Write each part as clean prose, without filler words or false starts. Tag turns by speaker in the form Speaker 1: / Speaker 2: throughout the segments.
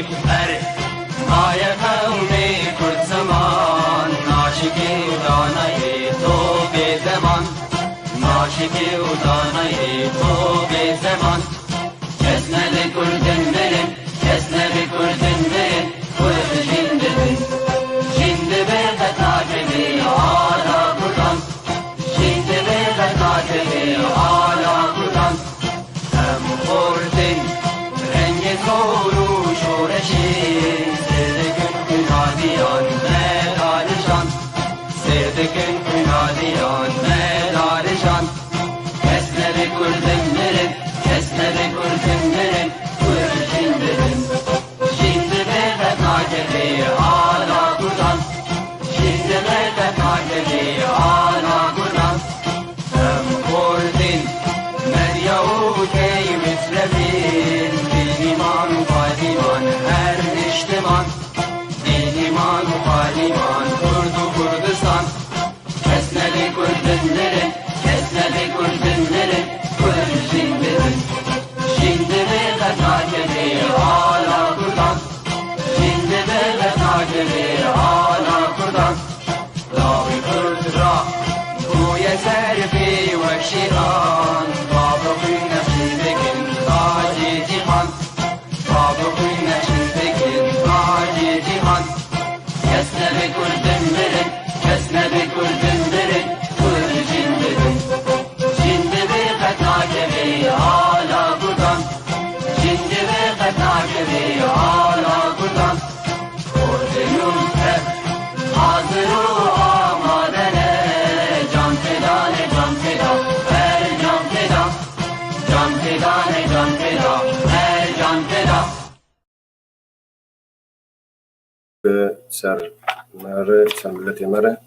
Speaker 1: بر مای قوم کرد زمان ناشکی و دانه تو به زمان ناشکی و دانه تو به زمان کس نده کردن برن کس نده کردن برن کرد جنده برن جنده برد ناکبی آلا کردن جنده برد ناکبی آلا کردن هم خوردن رنگ کورو شورشی سردکن کنادیان مدارشان سردکن کنادیان مدارشان کس نده کردن برن کس نده کردن برن کرد جنده برن جنده برد ناکبی آلا کردن جنده برد ناکبی آلا کردن هم خوردن مدیا و کی مصرفین دیمان و قادیمان هر اجتماع دیمان و قادیمان کرد و کردستان کس نده کردن برن کس نده کردن برن کرد جنده برن جنده برد ناکبی آلا کردن جنده برد ناکبی آلا کردن لاوی کرد را گوی سرفی و شیران بابا خوی نفسی بکن تاجی جیهان بابا خوی نفسی بکن تاجی جیهان کس نده کردن برن کس نده کردن برن کرد جنده برن جنده برد ناکبی آلا کردن جنده برد ناکبی آلا کردن کردنون تر حاضر و آمادنه جان فدانه جان فدا هر جان فدا جان فدانه جان فدا هر جان فدا
Speaker 2: سر مره سر ملت مره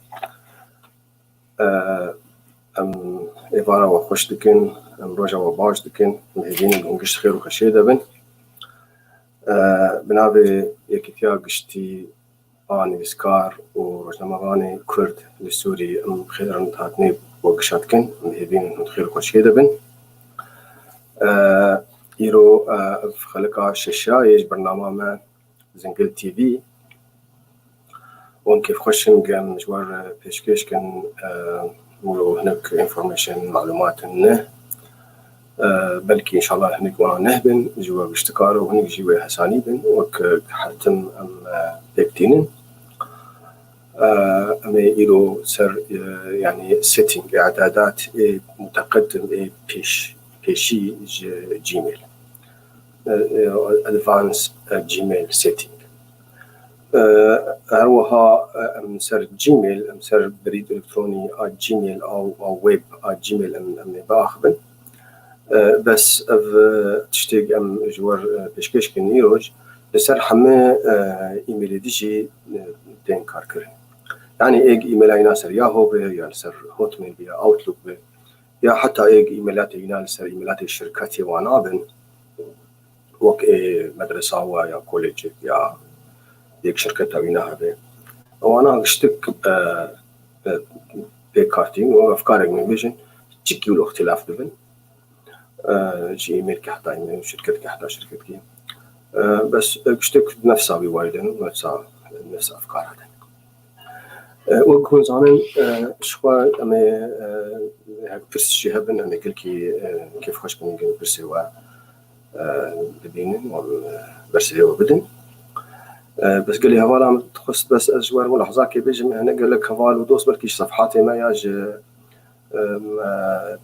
Speaker 2: ام ایوارا و خوش دکن ام روژا و باش دکن مهدین گنگشت خیر و خشیده بن بنابه یکی تیا گشتی آنی بسکار و روزنامه‌وانی کرد لسوری ام خیرن هاتنی وقشات کن مهدین خیر و خشیده بن ایرو خلقا ششایش برنامه من زنگل تی وی وان كيف خشن قام مجوار بيشكيش كان مولو هناك انفورميشن معلومات انه بلكي ان شاء الله هناك وانا نهبن جوا باشتكار وهناك جوا حسانيبن وك حتم ام بيكتينن ام يلو سر يعني سيتنج اعدادات متقدم بيشي جيميل ادفانس جيميل سيتنج هروها مسر جيميل مسر بريد الكتروني جيميل او ويب جيميل ام باخبن بس اف تشتيق ام جوار بشكش كنيروج بسر حما ايميل ديجي تين كاركر يعني ايج ايميل اينا سر ياهو بي يا سر هوتميل بي اوتلوك بي يا حتى ايج ايميلات اينا سر ايميلات الشركات وانابن وك مدرسه ويا كوليج يا ديك شركة تاويناها بي وانا اشتك بكارتين وافكارك من فيجن تشكي له اختلاف دبن جي ايميل كحدا ايميل شركة كحدا شركة كي بس اشتك نفسها بوايدن نفس افكار هذا وكون زمان شخوا اما هاك برس شهبن اما كلكي كيف خوش كن برسي و بدين برسي وبدن بس قال لي هوالا تخص بس أجوار ملاحظة كي بيجي هنا قال لك هوال ودوس بركيش صفحاتي ما ياج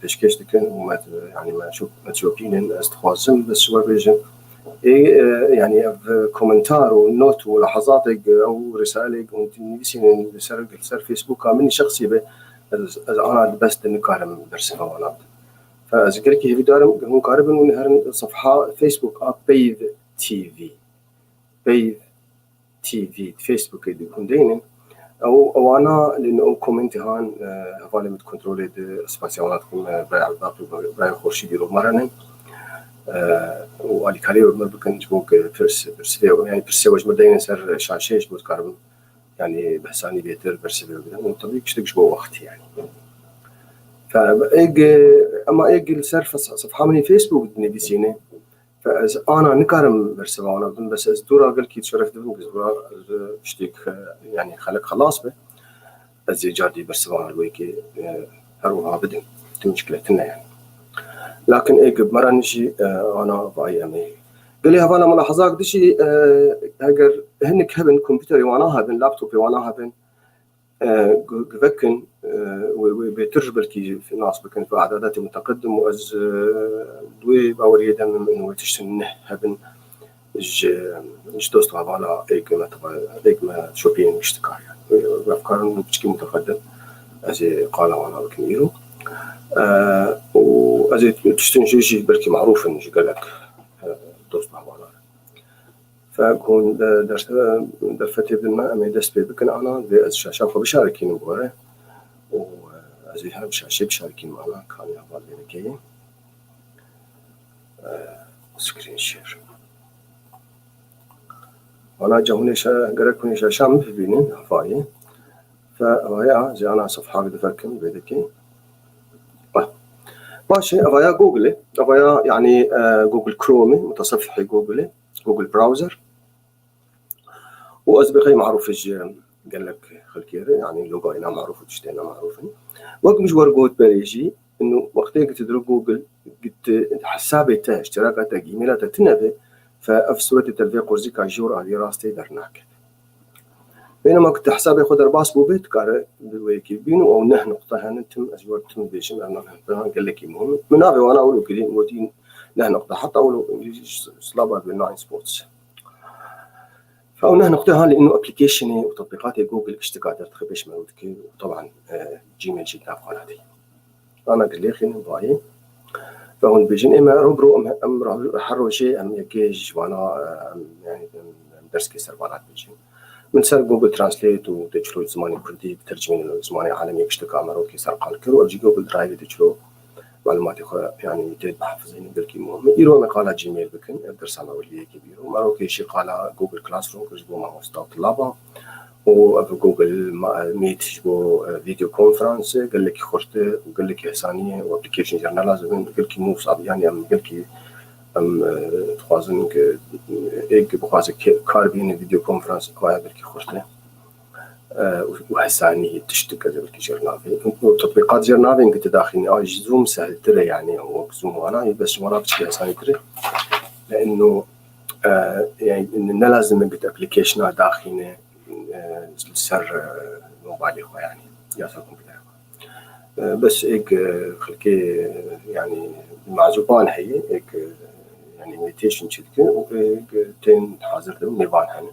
Speaker 2: بيشكيش دكن وما يعني ما تشوفين استخوازم بس شو بيجي يعني كومنتار ونوت ولحظاتك أو رسالة ونتنيسين سر فيسبوك مني شخصي به أنا بس نكارم برسها هوالا فأذكر كي في دارم مقاربا ونهر صفحة فيسبوك بيذ تي في بيذ تي في فيسبوك يكون دينن او انا لانه كومنتي هان هفالي مت كنترولد سباسيوناتكم براي الباب براي خورشيد يرو مرنن وعلي كالي ممكن تبوك برسيو يعني برسيو مدين سر شاشيش بتقارب يعني بحساني بيتر برسيو طبيعي كشتك جو وقت يعني فايج اما ايج سر صفحه من فيسبوك دني بيسينه فاز انا نكرم برسبانا بس از دورا قال كي تشرف دبن دورا اشتيك يعني خلاص به از جادي برسبانا الويكي هروها بدن مشكلتنا يعني. لكن ايه مرة نجي انا باي امي قال لي هذا ملاحظات دشي اگر هنك هبن كمبيوتري وانا هبن لابتوبي وانا هبن بكن وبترجبل كي في ناس بكن في اعدادات متقدم واز دوي باوري دم انه تشتن هبن ايش دوست على ايك ما شوبين اشتكى يعني افكار بشكل متقدم ازي قال وانا بكنيرو وازي تشتن شيء بركي معروف انه قال لك دوست على فكون درفتي بالماء ما يدس بكن أنا شافوا بشاركين مباراه وأزيها بشاركين معنا كان يعمل بينكي سكرين شير أنا جاوني قرأكوني شام في بينين هفاي فأوايا زي أنا صفحة بدفكن بيدكي ماشي أوايا جوجل أوايا يعني جوجل كرومي متصفحي جوجل براوزر وأسبقي معروف قال لك خلكيري يعني لوجاينا معروف وتشتينا معروفين وقت مش ورقوت بريجي إنه وقتها قلت تدرك جوجل قلت حسابي تا اشتراكاتك إيميلاتك تنبي فأفسوت التلفي قرزي كاجور على راستي درناك بينما كنت حسابي خدر باس بوبيت كار بالويكي بينو أو نه نقطة هنتم أزورتم بيشم أنا قال لك مهم من أبي وأنا أقوله كذي ودين نه نقطة حتى أقوله إنجليزي سلابا بالناين سبورتس فأنا نقطة لأنه أبليكيشني وتطبيقات جوجل اشتكات تخبيش مالوتك وطبعا جيميل جدا قناتي أنا قال لي خلينا نبغي فهون بيجين إما ربرو أم حرو شيء أم يكيج وأنا يعني درس كي سربانات بيجين من سر جوجل ترانسليت وتجلو زماني كردي ترجمين زماني عالمي اشتكى مروكي سرقان كرو أجي جوجل درايف تجلو معلوماتي يعني تيد بحفظين بالكي مهم يرو مقالة جيميل بكن درس أنا واللي كبير ومروكي شي قال جوجل كلاس روم كجبو مع مستوى طلابة وفي جوجل ميت جبو فيديو كونفرنس قال لك خرطة وقال لك إحسانية وابليكيشن جرنال لازم قال لك مو صعب يعني أم قال لك تخازن ك إيك بخاز كاربين فيديو كونفرنس قال لك خرطة وحسانية تشتكى قال لك جرنال وتطبيقات جرنال قلت داخلني زوم سهل ترى يعني هو زوم وأنا بس وأنا بشكل إحساني ترى لأنه يعني إن لازم قلت أبليكيشن داخلنا سر موبايلي خو يعني يا سلام بس هيك خلكي يعني معزوبان هي هيك يعني ميتيشن شدك وهيك تين حاضر ده نيفان هن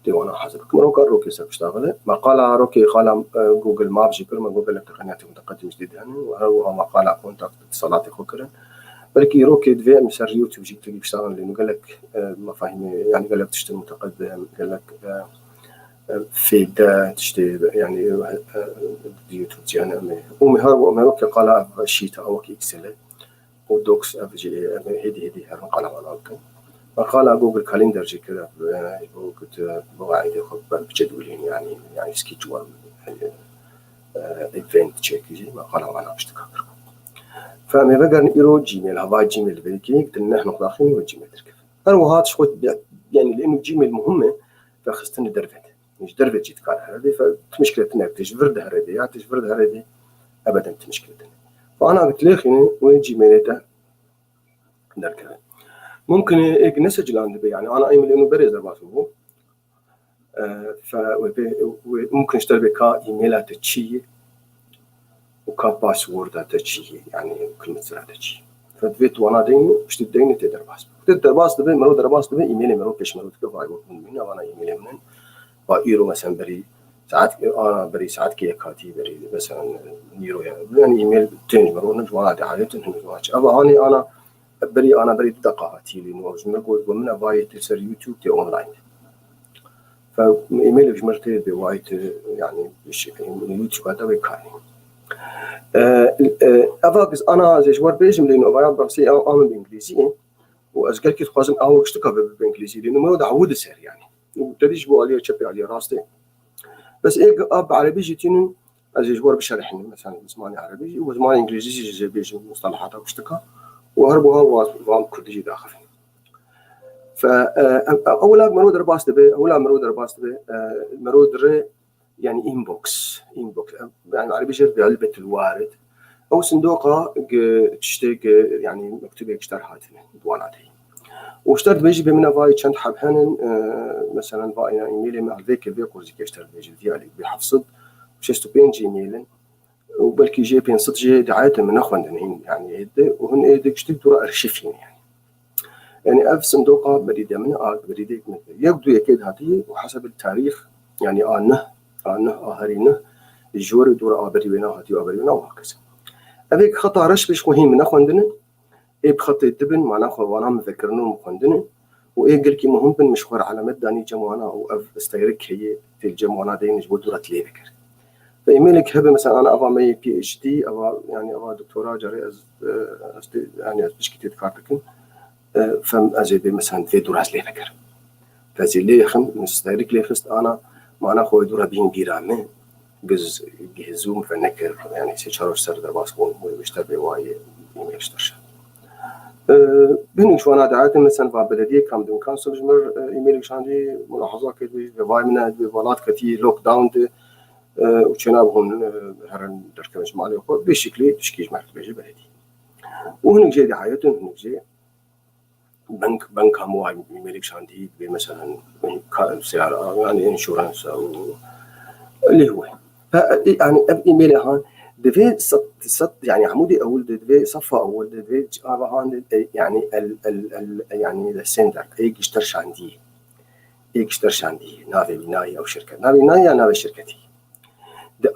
Speaker 2: دي وانا حاضر كمان روكي سبشتغله مقالة روكي قال جوجل مابس كل ما جوجل تقنيات متقدمة جديدة هن وهو مقالة كونتاكت اتصالاتي خكرن بلكي روكي دفع مسار يوتيوب جيت تجيب اشتغل لأنه قال لك مفاهيم يعني قال لك تشتري متقدم قال لك في تشتري يعني يوتيوب جانا ومهروك قال شيت أو كيكسل ودوكس أفجي هدي هرم قال مالك قال جوجل كالندر جي كذا كنت بواعد ياخذ بجدولين يعني سكيتشوال إيفنت تشيك جي ما قال أنا بشتكر فما بقدر نقرأ جيميل هذا جيميل بيجي قلت إن إحنا داخلين والجيميل تركب أنا هذا شوي يعني لأنه جيميل مهمة فخستني درفت مش درفت جيت كان هذه فمشكلتنا تجبر ده هذه يا تجبر ده هذه أبدا مشكلتنا فأنا قلت له خليني وين جيميلته دركب ممكن نسجل عند يعني أنا إيميل إنه بريز درباسه فممكن اشتري بكا إيميلات تشي وكا باسورد تشي يعني كلمة سر تشي فدفيت وانا دين مش تديني تدرباس دبي مرو درباس دبي إيميلي مرو كيش مرو تكفى من وانا إيميلي من وإيرو مثلا بري ساعات أنا بري ساعات كي كاتي بري مثلا يورو يعني إيميل تاني مرو نجوا دي حاجات نجوا أبا أنا بري دقاتي لأنه نقول ومن فايت سر يوتيوب تي أونلاين فإيميل مش مرتي بوايت يعني يوتيوب هذا ويكاني أفاقز أنا زي شوار بيجم لأنه أبغى برسي أعمل بالإنجليزي وأزقل كي تخازن أو اشتكى بالإنجليزي لأنه ما يود عود سر يعني وتديش بو عليه تشبي عليه راسته بس إيه أب عربي جيتين زي شوار بشرحني مثلا زماني عربي وزماني إنجليزي زي بيجم مصطلحات أو اشتكى وهربوها وام كردي داخل فأولا مرود باستبه أولا مرود باستبه مرود يعني إنبوكس يعني عربي جر بعلبة الوارد أو صندوقة تشتاق يعني مكتوبة اشترحاتنا دواناتي واشترت بيجي بمنا فاي كانت حبهن مثلا فاي إيميلي مع ذيك بيقول زي اشترت بيجي ديالي بحفصد وشستو بين جيميلن وبلكي جي بين صد جي دعاية من أخوان يعني هيدا وهن هيدا اشتري دورة أرشيفين يعني أف صندوقة بريدة من بريدة من يبدو يكيد هذه وحسب التاريخ يعني آنه آهرينه الجوري دورة آبريونا هاتي آبريونا وهكذا أبيك خطأ رش مهم من أخوان إيه بخط الدبن معنا خوانا مذكرنا مخندنا وإيه قل كي مهم بن مشوار على مداني جمعنا أو أف استيرك هي الجمعنا دين جبوا دورة ليه بكر فإيميلك هبه مثلا أنا أبغى ماي PhD أبغى يعني أبغى دكتوراه جري يعني بش كتير كارتكن فم أجيب مثلا في دورة ليه بكر فزي ليه خم مستيرك ليه فست أنا معنا خوي دورة بين جيرامه جز جهزوم فنكر يعني سيشارو سر درباسون ويشتبه واي إيميل اشترش بنش وانا دعيت مثلا في بلديه كامدن كانسل جمر ايميل شاندي ملاحظه كده في من بولات كتير لوك داون وشنابهم هرن دركمش مالي بشكل تشكيش مع بيجي بلدي وهن جاي دعايتهم هن جاي بنك هم ايميل شاندي مثلا سيارة يعني انشورنس او اللي هو يعني ايميل هان دفي صد يعني عمودي اول دفي صفه اول دفي هان يعني ال يعني السندر اشترش عندي نافي بناية او شركه نافي بناية نافي شركتي ده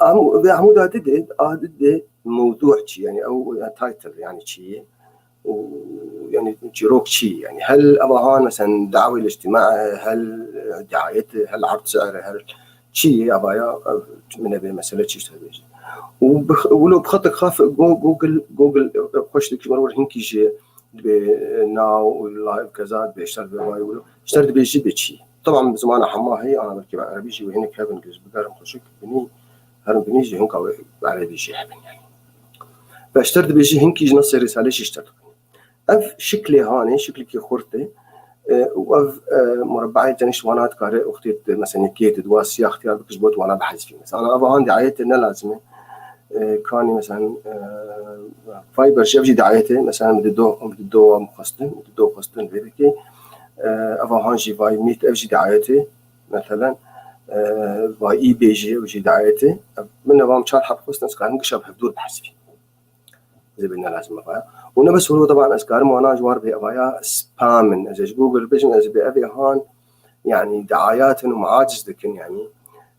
Speaker 2: عمود هذا موضوع شيء يعني او تايتل يعني شيء ويعني جروك شيء يعني هل ابغى مثلا دعوه الاجتماع هل دعايته هل عرض سعره هل شيء ابغى من هذه المساله شيء تسوي ولو بخطك خاف جوجل خوش لك مرور هنكي جي ناو لايف كذا بيشتغل بواي ولو اشتريت بيجي بشيء طبعا بزمان حما هي انا بركب عربي شيء وهناك هبن جز بقارن خوشك بني هرم بنيجي هنك على بيجي هبن يعني فاشتريت بيجي هنكي نص رساله اشتريت اف شكلي هاني شكلي كي خورتي واف مربعي تنش وانا كاري اختي مثلا كيت دواسي اختيار بكشبوت وانا بحث فيه مثلا انا ابغى عندي عايته انه لازمه كاني مثلا فايبر شبجي دعايته مثلا بدو مخصتن بيبكي ابغى هانجي فاي 100 افجي دعايته مثلا فاي اي بي جي وجي دعايته من نظام شات حب خصنا كان نقشب حدود بحث فيه زي بدنا لازم ابغى ونبس هو طبعا اسكار وانا جوار بأبايا سبام از جوجل بيجن از بأبي هان يعني دعايات ومعاجز لكن يعني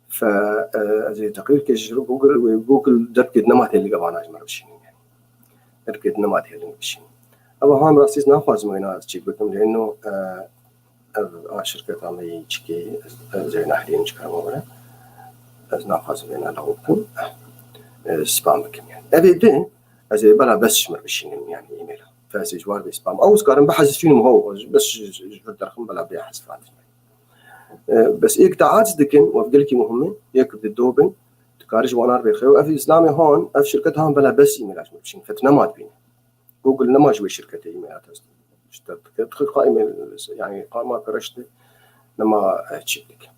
Speaker 2: ف زي تقرير كيش جوجل دركت نمط اللي قبانا جمر بشين يعني دركت نمط اللي بشين ابا هان راسيس ناخذ مينا تشيك بكم لانه شركه عمليه تشكي زي نحلين تشكا ولا از ناخذ مينا لغوكم سبام بكم يعني ابي ده زي بلا بس مر بشين يعني ايميل فاسي جوار بسبام او سكارن بحث فيهم هو بس الرقم بلا بيحذف بس إيك تعاجز دكن وفقلكي مهمة إيك بالدوبن تكارج وانار بيخيو أفي إسلامي هون أف شركة هون بلا بس إيميلات مبشين فتنمات بين جوجل نما جوي شركة إيميلات اشترت تدخل قائمة يعني قائمة كرشته نما تشيك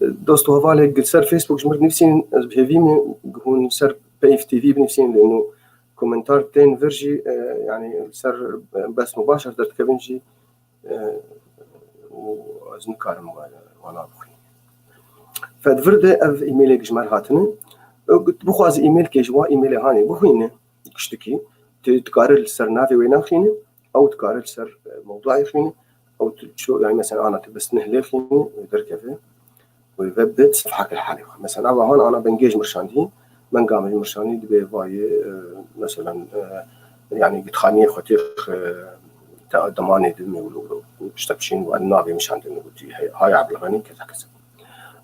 Speaker 2: دوستو هفالي قلت سر فيسبوك جمر نفسين بهذيمي هون سر بيف تي في بنفسين لأنه كومنتار تين فيرجي يعني سر بس مباشر درت كبنجي وأزن كارم وانا بخي فدفرده اف ايميل جمال هاتنه قلت بخواز ايميل كيجوا ايميل هاني بخينه تشتكي تقارر السرنافي وين خينه او تقارر السر موضوعي خينه او شو يعني مثلا انا تبس نهلي خينه دركفه ويبدأ صفحه الحالي مثلا هون انا بنجيج مرشاندي من قام مرشاندي دبي فاي مثلا يعني قد خاني خطيخ ضماني دمي ولو مشتبشين والنابي مش عندنا قلتي هاي عبد الغني كذا كذا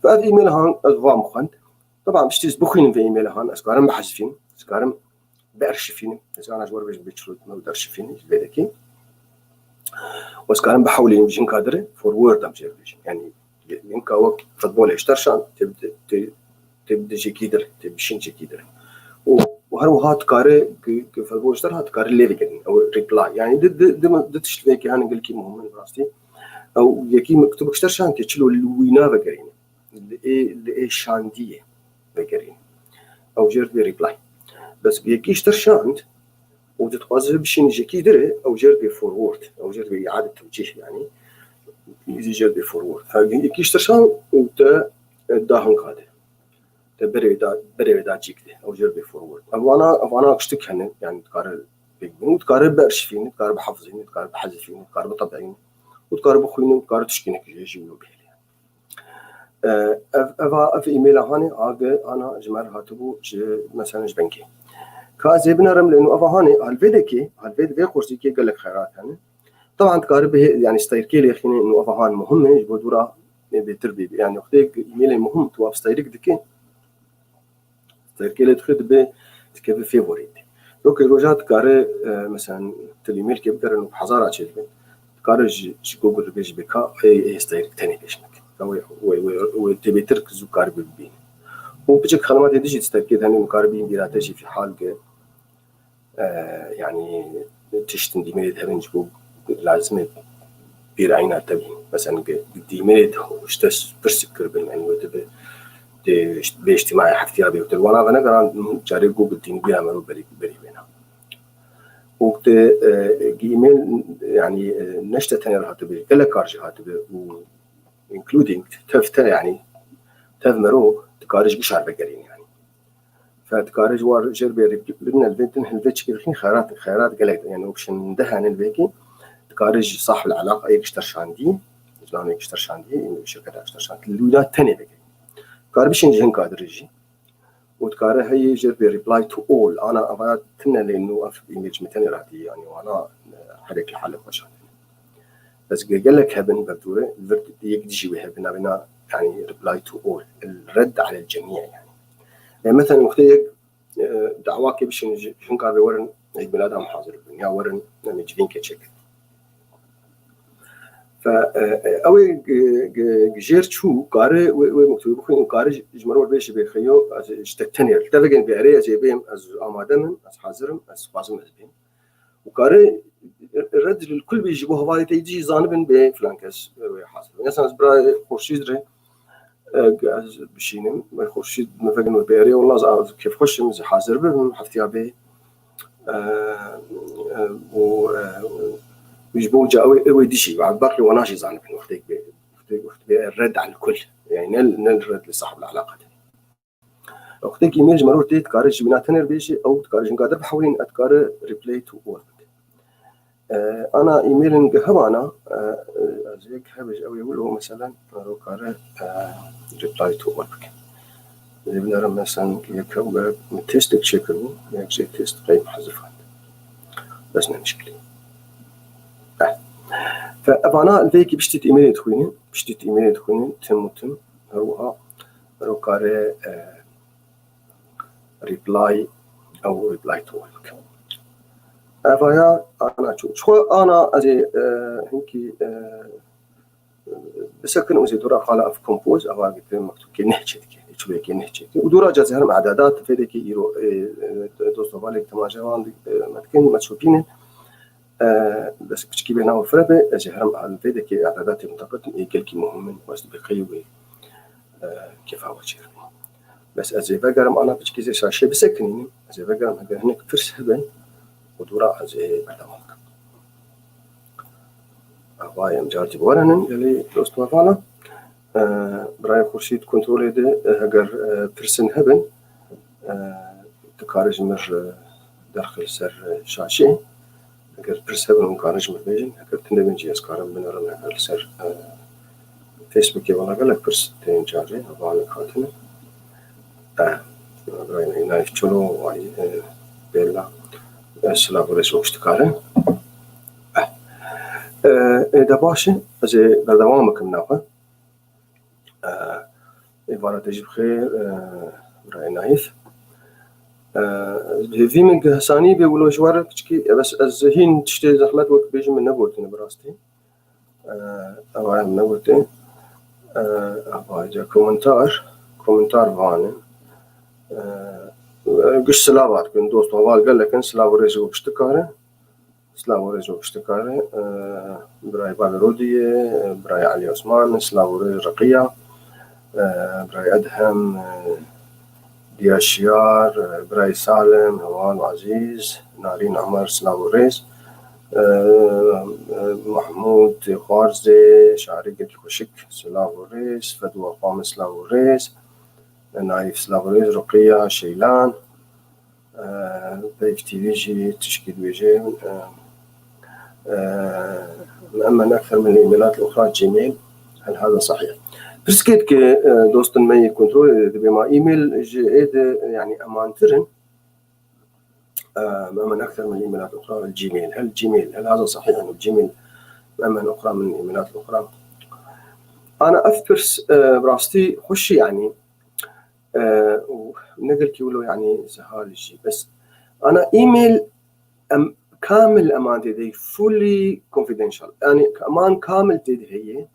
Speaker 2: فهذا ايميل هان اضفاء مخند طبعا مش تسبخين في ايميل هان اسكارم بحذفين اسكارم بارشفين اذا انا جوار بيشرط ما بارشفين بيدكي واسكارم بحاول يمشين كادره فورورد امجيرفيشن يعني ينكا وقت فضبول اشترشان تبدا جي كيدر تبشين جي كيدر وهروها تقاري فالبوشتر هتقاري اللي بيجن او ريبلاي يعني دد تشتبك يعني قال كي مهم براستي او يكي مكتوب كشتر شان تشلو الوينا بقرين اللي شانديه بقرين او جرد ريبلاي بس بيكي شتر شاند وتتقاضى بشين جيكي دري او جرد فورورد او جرد اعاده توجيه يعني يجي جرد فورورد فيكي شتر شان وتا داهن قاده بري دا جيكدي او جربي فورورد انا اشتك هن يعني تقارب بيجمو تقارب بارشفين تقارب حافظين تقارب حذفين تقارب طبعين وتقارب خوين وتقارب تشكينك يجيو بهلي اف ايميل هاني انا جمال هاتبو مثلا بنكي كازبنا رم لانه افا هاني الفيدكي الفيد كورسي كي قال لك خيرات يعني طبعا تقارب يعني ستايركي لي خيني انه افا هان مهم يجبو دورا بتربي يعني اختك ايميل مهم تو ستايرك دكي تركيلة خد كيف فيفوريت دوك روجات كاري مثلا تليميل كيف كارن بحزارة شيء كاري جوجل بيج بكا اي ستايل تاني بيشنك و تبي تركز وكاري ببين وبيجيك خدمات يديجي تستركي ثاني مكاربين بيراتجي في حال يعني تشتن دي ميل هبن جبو لازم بيرعينا تبين مثلا دي ميل وشتس برسكر بالمعنى وتبي باجتماعي حفتي أبي وتر وانا أنا كان جاري جوجل تين بيها مرو بري بينا وقت إيميل يعني نشتة تانية هاتبي كلا كارج هاتبي و including تفتا يعني تفمرو تكارج بشار بقرين يعني فتكارج وار جربي لنا البنتن هالبيتش كذا خيارات قلت يعني اوبشن دهن البيكي تكارج صاحب العلاقة أي كشتر شاندي زمان أي كشتر شاندي شركة كشتر شاندي الولاد تانية بقى كاربيشن جهن كادرجي وتكاره هي جربي ريبلاي تو اول انا ابغى تنا لانه في ايميج مثلا راتي يعني وانا حرك الحل وشان بس قال لك هبن بدوره الفرد يجي وهبنا بنا يعني ريبلاي تو اول الرد على الجميع يعني مثلا مختيق دعواك بشن جهن كاربي ورن عيد ميلاد ام حاضر يا ورن نمجين كتشك فأوي جير شو قارئ ومكتوب بخوين قارئ جمرور بيش بيخيو از اشتتنير تفقن بيعري از يبيم از آمادمن از حاضرم از بازم از بين وقارئ الرد للكل بيجيبوه هواي تيجي زانبن بفلانكس حاصل مثلا برا خورشيد ري از بشينم خورشيد مفقن بيعري والله كيف خش مز حاضر بهم حفتي ابي و يجبو جاء ويدشي بعد باقي وناشي زعل في وقتك الرد على الكل يعني نل الرد لصاحب العلاقة وقتك إيميل مرور تيت كارج بناتنر بيجي أو تكارج قادر بحاولين أتكار ريبلاي تو وورك أنا إيميل جهوانا زيك هبج أو يقوله مثلا مرور كار ريبلاي تو وورك بنرى مثلا يكوا تيست تشيكرو يكشي تيست قيم حذفات بس نمشكلي فأنا الفيك بشتت إيميل تخويني تم هروها روكاري ريبلاي أو ريبلاي تو ورك فيا أنا شو أنا أجي هنكي بسكن وزي دورا خلا في كومبوز أو قلت مكتوب كي نحكي شو بيكي نحكي ودورا جزهر إعدادات في ذيك يرو دوستو بالك تماجوان متكن متشوفين بس بتشكي بينها وفربة جهرم على الفيديو كي إعدادات منطقة إيجال مهم واسد بقيوي كيف هو شيء بس أزي بقرم أنا بتشكي زي شاشة بسكنين أزي بقرم هذا هناك فرس هبن ودورا أزي بعدمك أبغى مجارتي بورنن يلي دوست وفانا براي خورشيد كنترول ده هجر فرسن هبن تكارج مر داخل سر شاشة اگر پرس هبن اون کارش مبیجن اگر تنده بینجی از کارم بنارم اگر سر فیسبوکی والا گلک پرس تین جاری هوا کاتنه برای نایف چلو وای بیلا سلابورش وشتکاره ده باشه از بردوام مکم ناقه ایوارا تجيب خير برای نایف في من ثاني بيقولوا جوار بتشكي بس الزهين تشتي زحمات وقت بيجي من نبوتين براستي أو عام نبوتين أو جا كومنتار فانن قش سلاوات كن دوست وهوال قال لك سلاو ريزو بشتكاره سلاو ريزو بشتكاره براي باغرودي براي علي عثمان سلاو رقية براي أدهم دياشيار براي سالم هوان وعزيز نارين عمر سلاو ريز محمود خارزي شعري قد خوشك سلاو ريز فدوى قام سلاو ريز نايف سلاو ريز رقية شيلان بيف تي فيجي تشكيل ويجي مأمن أكثر من الإيميلات الأخرى جيميل. هل هذا صحيح؟ برسكيت كي دوست المي كنترول بما إيميل جيد يعني أمانترن مأمن أكثر من الإيميلات الأخرى الجيميل. هل الجيميل هل هذا صحيح أن الجيميل مأمن أخرى من الإيميلات الأخرى؟ أنا أفكرس براستي خش يعني ونقل كيولو يعني سهال الشيء بس أنا إيميل كامل أمانتي دي fully confidential يعني أمان كامل تدي هي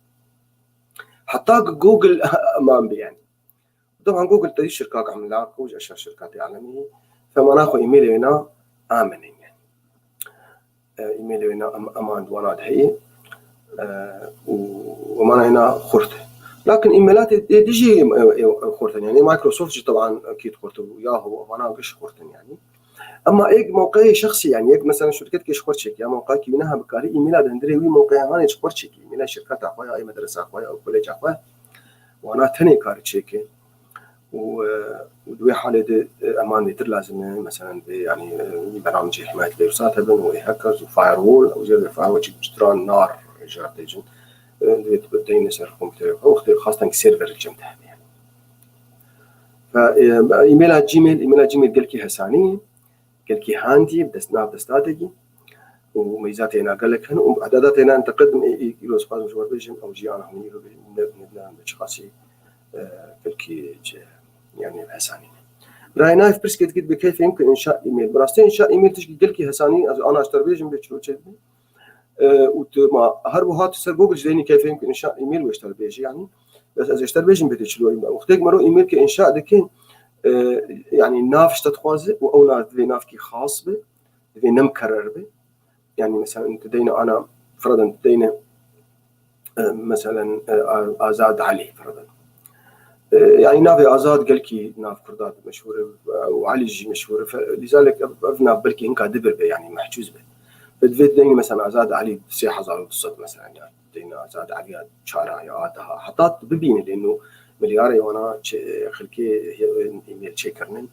Speaker 2: حتى جوجل أمان بي يعني طبعا جوجل تدي شركات عملاقة وج أشهر شركات عالمية فما ناخذ إيميلي هنا آمن يعني إيميلي هنا أمان وانا هي وما هنا خرطة لكن إيميلات تجي خرطة يعني مايكروسوفت طبعا أكيد خرطة وياهو وأنا قش خرطة يعني اما ايج موقعي شخصي يعني ايج مثلا شركتك كيش خرشك يا موقعك ينها بكاري ايميلات هندري وي موقعي هاني خرشك ايميل شركات اخويا اي مدرسه اخويا او كوليج اخويا وانا تاني كاري تشيكي ودوي حاله امان لازم مثلا يعني برامج حمايه الفيروسات هبن وهاكرز وفاير وول او زي فاير جدران نار جارتيجن بدين سير كمبيوتر او خاصه سيرفر الجمتها يعني فايميلات جيميل قال كي هسانيه قال كي هاندي بدستاتجي وميزات هنا قال لك هنا واعدادات هنا انت قدم كيلو سباز مشوار بيجن او جي انا هم يرو نبدا بشخاصي قال كي يعني هساني راي نايف بريسكيت قد بكيف يمكن انشاء ايميل براستين انشاء ايميل تشكي قال كي هساني انا اشتر بيجن بتشلو تشبي وما هربوهات سر جوجل جديني كيف يمكن انشاء ايميل ويشتر بيجي يعني بس اذا اشتر بيجن بتشلو وقتك مرو ايميل كانشاء دكين يعني نافش تتخوازي او ناف كي خاص به في نمكرر به يعني مثلا انت دينا انا فرضا دينا مثلا آزاد علي فرضا يعني نافي آزاد قال كي ناف كرداد مشهورة وعلي جي مشهورة فلذلك أبنا بركي إنك دبر به يعني محجوز به بدفيد دينا مثلا آزاد علي سيحة زارو تصد مثلا يعني دينا آزاد علي شارع يعادها حطات ببين لأنه ملياري وانا خلكي ايميل تشيكرنن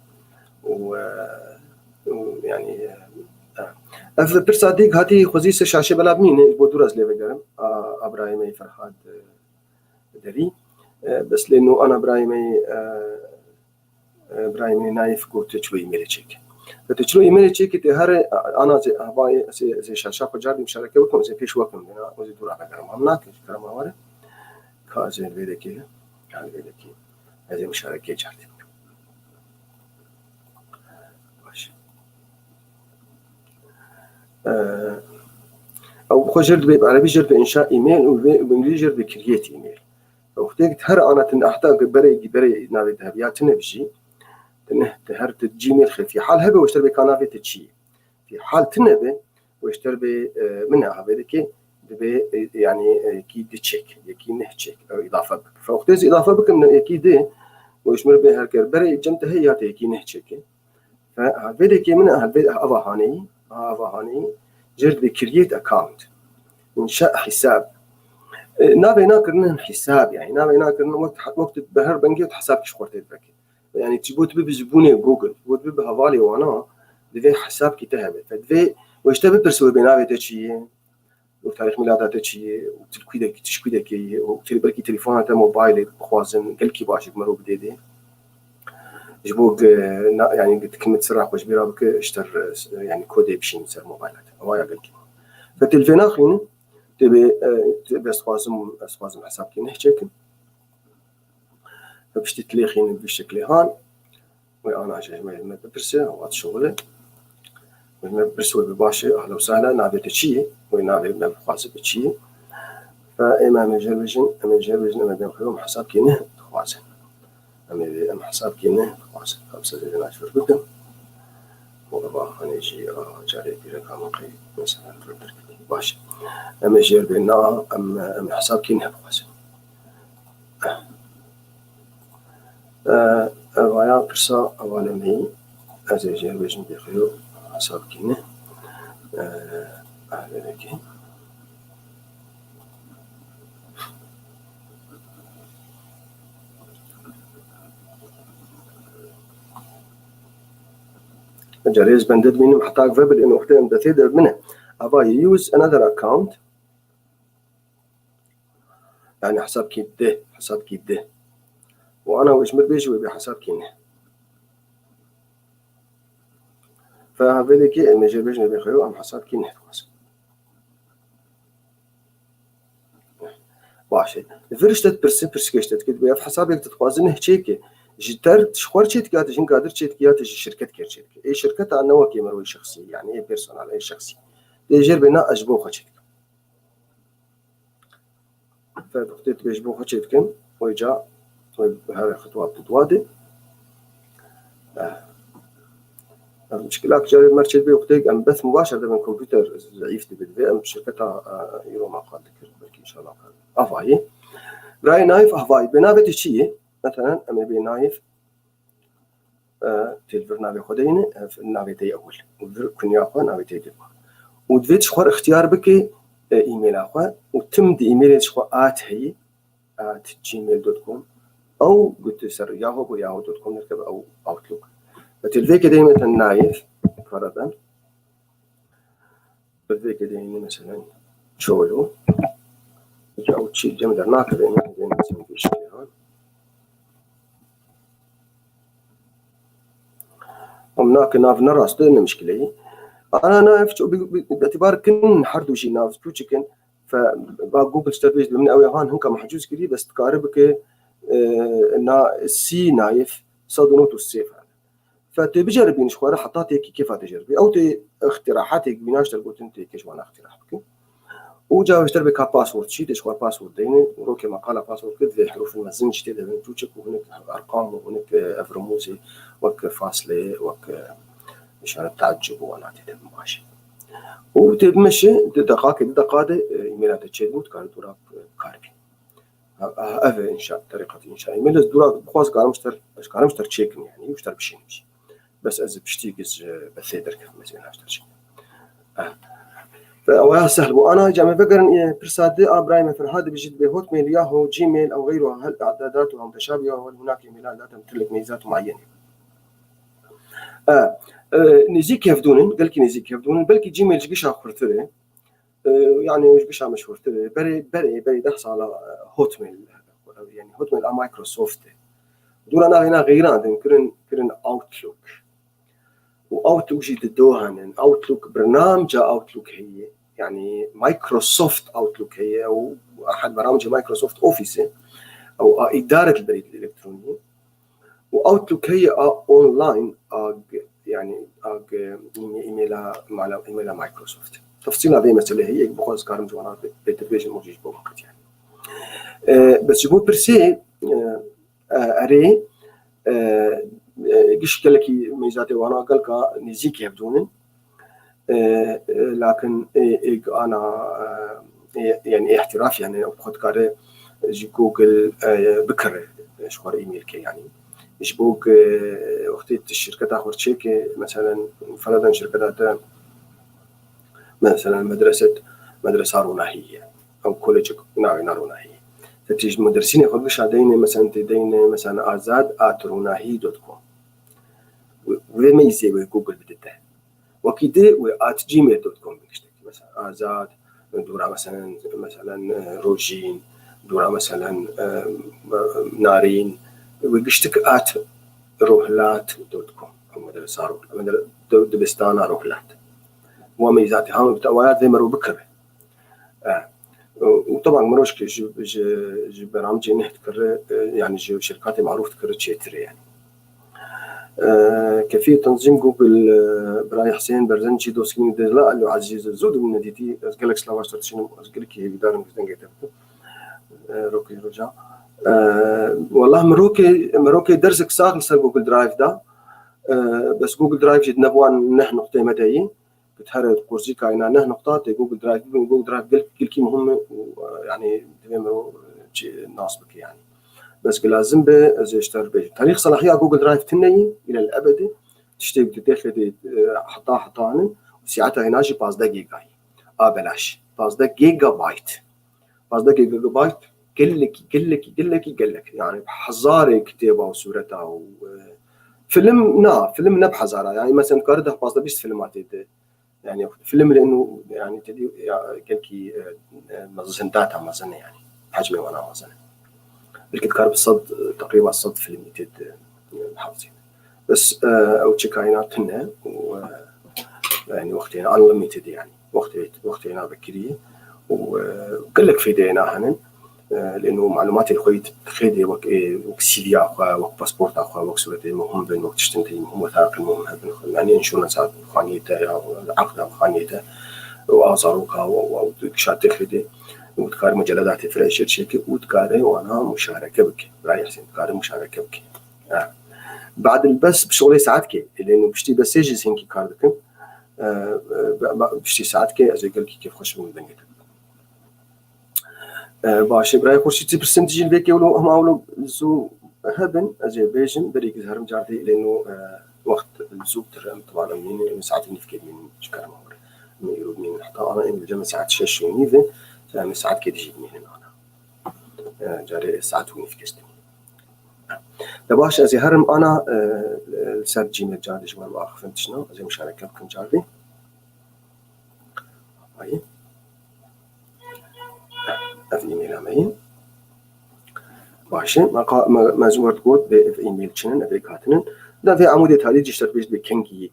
Speaker 2: ويعني برصادق هاتي خوزيس شاشه بلا مين بودورز لي بقرم ابراهيمي فرحات دري بس لانه انا ابراهيمي نايف قلت تشوي ايميل تشيك فتشلو ايميل تشيك تهر انا زي هواي زي شاشه جاردي مشاركه وكم زي فيش وكم انا وزي دور على بقرم همناك كلام هواره كازين بيدكي يعني بيدكي هذه مشاركه جاردي او خجرد بالعربي جرد انشاء ايميل وبالانجليزي جرد كرييت ايميل وقتك هر انا تنحتاج بري نابي ذهبيات تنبجي تهر جيميل في حال هبه واشتر بكنافه تشي في حال تنبه واشتر منها هبه يعني اكيد تشيك اكيد نهتشيك او اضافه بك فوقتز اضافه بك من اكيد ويشمر بها بري جمت هي اكيد نهتشيك فهذا كي من هذا افهاني جرد بكرييت اكاونت انشاء حساب نابي ناكرن حساب يعني نابي ناكرن وقت بهر بنكي وحساب كشخورت بك يعني تبوت بزبونه جوجل تبوت بهوالي وانا دفي حساب كتابه فدفي واشتبه برسوي بنابي تشي وتاريخ ميلادات تشي وتلكيدك تشكيدك وتلبركي تليفونات موبايل بخوازن قلكي باشك مرو بديدي جبوك يعني قلت كلمة سرعة وجبيرة بك اشتر يعني كودي بشين سر موبايلات هوايا قلكي فتلفينا خلينا تبي اسخوازم حساب كي نحكيك فبشتي تليخين بالشكل هان وانا جاي ما برسه وقت شغله وما برسوي بباشا اهلا وسهلا نابي تشي ونابي ما بخوازم تشي فإمام الجربجن أما بين خيوم حساب كي نه خوازن أم حساب كينه خمسة زي ناشر بكم وطبعا أنا شيء جاري في رقم قي مثلا باش أم جير بينا أم حساب كينه بقاسم ويا برسا أولا مي أزي جير بيجن بيخيو حساب كينه أهلا لكي جاريز بندد منه محتاج فيبل إنه أختم دثيد منه أبا use another account يعني حساب كيده وأنا وإيش مربيجي بحساب كينه فهذا كي المجال بيجي بيخيو أم حساب كينه خلاص باشه فرشتت برسكشتت كده بيف حسابك تتوازنه هيك جتر تشخور شيت كات جن قادر شيت كيات الشركة كيرشيت اي شركة أنا وكي مروي شخصي يعني اي بيرسونال اي شخصي يجر بنا أجبو خشيت فبختيت بيجبو خشيت كم ويجا هذا خطوات تتوادي المشكلة جاري مرشد بيوقتك أم بث مباشر من كمبيوتر ضعيف تبدي أم شركتها يرو ما قال ذكر بلكي إن شاء الله أفاي راي نايف أفاي بنابت شيء مثلا أم بنايف تلفرنا بخدينه في النافيتي أول ودر كنيا أخوان نافيتي دبا ودفيت شخور اختيار بك إيميل أخوان وتم دي إيميل شخور هي @gmail.com أو قلت سر ياهو yahoo.com نركب أو أوتلوك فتلفيك دايما نايف فرضا تلفيك دايما مثلا شولو أو شيء جمدر ناكل دايما مثلا في شيء هون ناك ناف نراس دين مشكلة أنا ناف شو باعتبار كن حردو شيء ناف بوشكن فجوجل ستاربيز من أوي هان هم كمحجوز كذي بس تقاربك نا سي نايف صادنوت السيف فتبجربي نشخوره حطاتي كيف تجربي أو اختراحاتك بناش تلقوت أنت كيش وانا اختراحك وجا اشتربي كباسورد شيء تشخوار باسورد ديني وروكي مقالة باسورد كده في حروف المزن شتى ده بنتوجك وهناك أرقام وهناك أفرموزي وك فاصلة وك إشارة تعجب وأنا تدم ماشي وتمشي دقائق إيميلات تشيدمو تكارد دوراب كاربي هذا إنشاء طريقة إنشاء إيميل دوراب بخواص كارمشتر تشيكن يعني وشتر بشين مشي بس أز بشتيجز بثيدر كيف مثلا هاشتر شيء فأوها سهل وأنا جامع فكر برسادة إبراهيم فرهاد بيجد بهوت ميل ياهو جيميل أو غيرها هل أعداداتها متشابهة وهل هناك إيميلات لا تمتلك ميزات معينة نزيك يفدونن قال كي نزيك يفدونن بلكي جيميل جيش آخرتره يعني جيش مشهور تره بري دحص على هوت ميل يعني هوت ميل مايكروسوفت دول أنا هنا غيران كرن أوتلوك وأوتلوك جيد دوهن أوتلوك برنامج أوتلوك هي يعني مايكروسوفت أوتلوك هي أو أحد برامج مايكروسوفت أوفيس أو إدارة البريد الإلكتروني وأوتلوك هي أونلاين يعني إيميل مايكروسوفت تفصيل هذه مسألة هي بخصوص كارم جوانات بيترفيجن موجود بوقت يعني بس جبوا برسي أري قش قال لك ميزاتي وانا قال لك نزيك يبدونن لكن أنا يعني احتراف يعني أخذ كاره جوجل بكرة شخور إيميل كي يعني يشبوك وقتي الشركة تأخذ شيء مثلا فرضا شركة مثلا مدرسة روناهية أو كوليج روناهية فتيجي مدرسين يخلوش عدينا مثلا تدينا مثلا آزاد @ronahi.com وما يسوي جوجل بدته وكده @gmail.com بيشتكي مثلا آزاد دورة مثلا روجين دورة مثلا نارين وبيشتكي @روهلات.com أو مدرسة دبستانا روهلات وميزاتي هم بتوعات ذي مرو بكرة وطبعا مروش جي برامج إنه تكرر يعني جو شركات معروف تكرر تشيتري يعني كيفية تنظيم جوجل براي حسين برزنجي دوسكين لا قال له عزيز الزود من نديتي أسألك سلاواش ترتشين أسألك هي بدار مكتن جيتها روكي رجع والله مروكي درسك ساق لسر جوجل درايف ده. بس جوجل درايف جد نبوان نح نقطة مدهي بتهرد قرزي كاينا نح نقطة جوجل درايف كل كي مهم يعني تمامرو ناس بك يعني. بس لازم زي اشتر به تاريخ صلاحية جوجل درايف تني إلى الأبد تشتري تدخل حطاهن وساعتها هناجي 15 جيجا بلاش 15 جيجا بايت 15 جيجا بايت قلك يعني حزاري كتابة وصورتها فيلم نبحزارة يعني مثلا كارده 15 بيست فيلمات يعني فيلم لأنه يعني تدي كي مزن داتا مزن يعني حجمي وأنا مزن لكن كارب الصد تقريبا الصد فيلم تد حافظين بس أو تشيكاينات هنا يعني وقتين unlimited يعني وقتين بكرية وكلك في دينا هنن لأنه معلومات الخيط خيدي وك سي في أخوة وك باسبورت أخوة وك صورتي مهم بين وقت تشتنتي مهم وثائق مهم يعني إنشورنسات خانيته عقد خانيته وأزاروكا وكشات خيدي وتكار مجلدات فريش شيء وتكاري وأنا مشاركة بك رايح سين تكاري مشاركة بك بعد البس بشغلي ساعات كي لأنه بشتي بس يجي سين كي كاردكم بشتي ساعات كي أزيقل كيف خش من دنيتك باشه برای خورشید پرسنتیجی وکی ولو هم اولو زو هبن أزي بيجن بريك زهرم جارتي لأنه وقت الزوج ترى طبعا من ساعات نفكر من شكرا مهور من يرود من حتى أنا إن الجمع ساعات شش ونيفة فمن ساعات كده يجي من أنا جاري ساعات ونفكرتني دباش أزي هرم أنا سر جيميل جاري جوال وآخر فهمتشنا أزي مشاركة بكم جاري هاي في إيميل عمين باشه ما زورت قد به إيميل چنن أفريقاتن ده في عمود تالي جشتر بيش بكنجي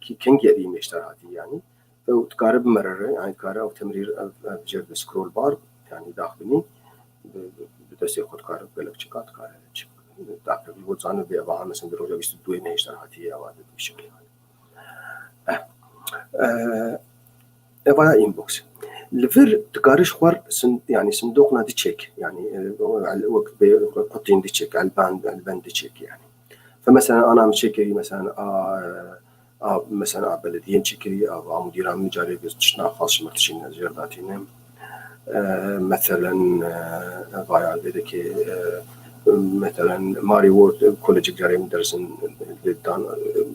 Speaker 2: أدي مشتراتي يعني وتقارب مرة يعني تقارب أو تمرير جرد سكرول بار يعني داخلني بتسيق تقارب بلك شكات تقارب داخل الوزان بيبقى مثلا دروجة بيست دوي مشتراتي أو هذا بشكل إفايا إنبوكس لفر تقارش خوار يعني صندوقنا دي تشيك يعني وقت بقطين دي تشيك البان دي تشيك يعني فمثلا أنا مشيكري مثلا مثلا بلدية مشيكري أو مدير مجاري بيستشنا خاص مرتشين جرداتين مثلا ضايع بدك مثلا ماري وورد كولج جاري مدرسين للدان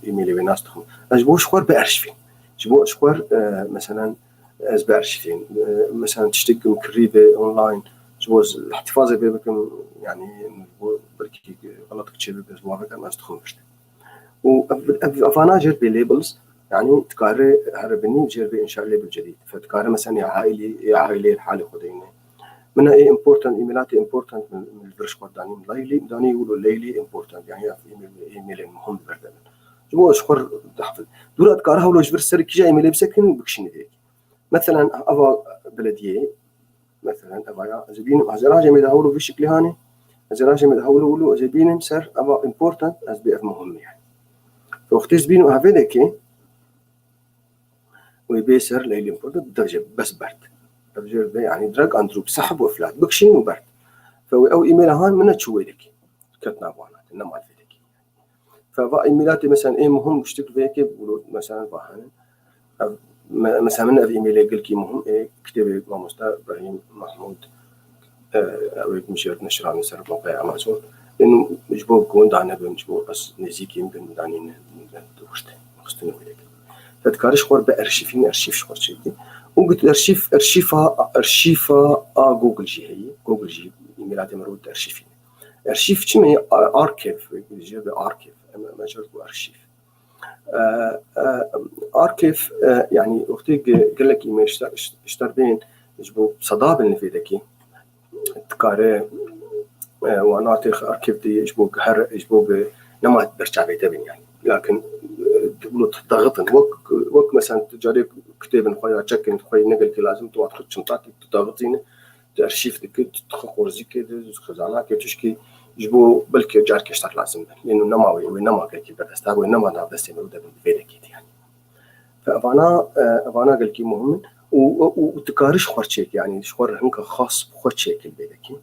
Speaker 2: إيميلي بناس تخم أجبوش خوار بأرشفين أجبوش خوار مثلا أزبارشتين مثلا تشتق مكريبة أونلاين جواز الاحتفاظ بكم يعني بركي غلط كتير بس موافقة ما استخدم بشتى وأفانا جرب ليبلز يعني تقارن هربني جرب إنشاء ليبل جديد فتقارن مثلا يا عائلة الحالة خدينه منها إيه important إيميلات important من البرش قداني ليلي داني يقولوا ليلي important يعني إيميل مهم بردن جواز شخر تحفظ دورة تقارنها ولو جبر السر كي جاي إيميل بسكن بكشني ذيك مثلا أبا بلدية مثلا أبا زبين هزراجة مدهولو في شكل هاني هزراجة مدهولو ولو زبين مسر أبا important أز بيف مهم يعني فوقت زبين وهذا كي ويبيسر ليلي important درجة بس برد درجة يعني درج أندروب سحب وفلات بكشين وبرد فهو أو إيميل هان منها تشوي لك كتنا بوانا إنما على فيك فبا إيميلاتي مثلا إيه مهم بشتكل فيك بقولوا مثلا بحانا مثلا من في إيميل يقول كي مهم إيه كتابة ماموستا إبراهيم محمود أو مشير نشر عن سر موقع أمازون إنه مجبور كون دعنا بمجبور بس نزيكي يمكن دعني دوشته خستني وياك فتكارش خور بأرشيفين أرشيف شخور شيء وقلت أرشيفا جوجل جي هي جوجل جي إيميلات مرود أرشيفين أرشيف شو هي أركيف يجي بأركيف ما جرب أرشيف أركيف يعني وقتي قال لك إيميل اشتردين يجبو صداب اللي في ذكي تكاره وناتخ أركيف دي يجبو نما برجع بيتبين يعني لكن تقولوا تضغطن وق مثلا تجاري كتاب خويا تشكن خويا نقل كي لازم تواخذ شنطاتك تضغطين تأرشيف دك تخور زيك خزانة كتشكي يجبو بلكي جارك يشتغل لازم لأنه نماوي ونما كي بدأستاب ونما نابدأ يمرود بفيدك يعني فأنا قال كي مهم وتكارش خورشيك يعني شخور هنك خاص بخورشيك البيدك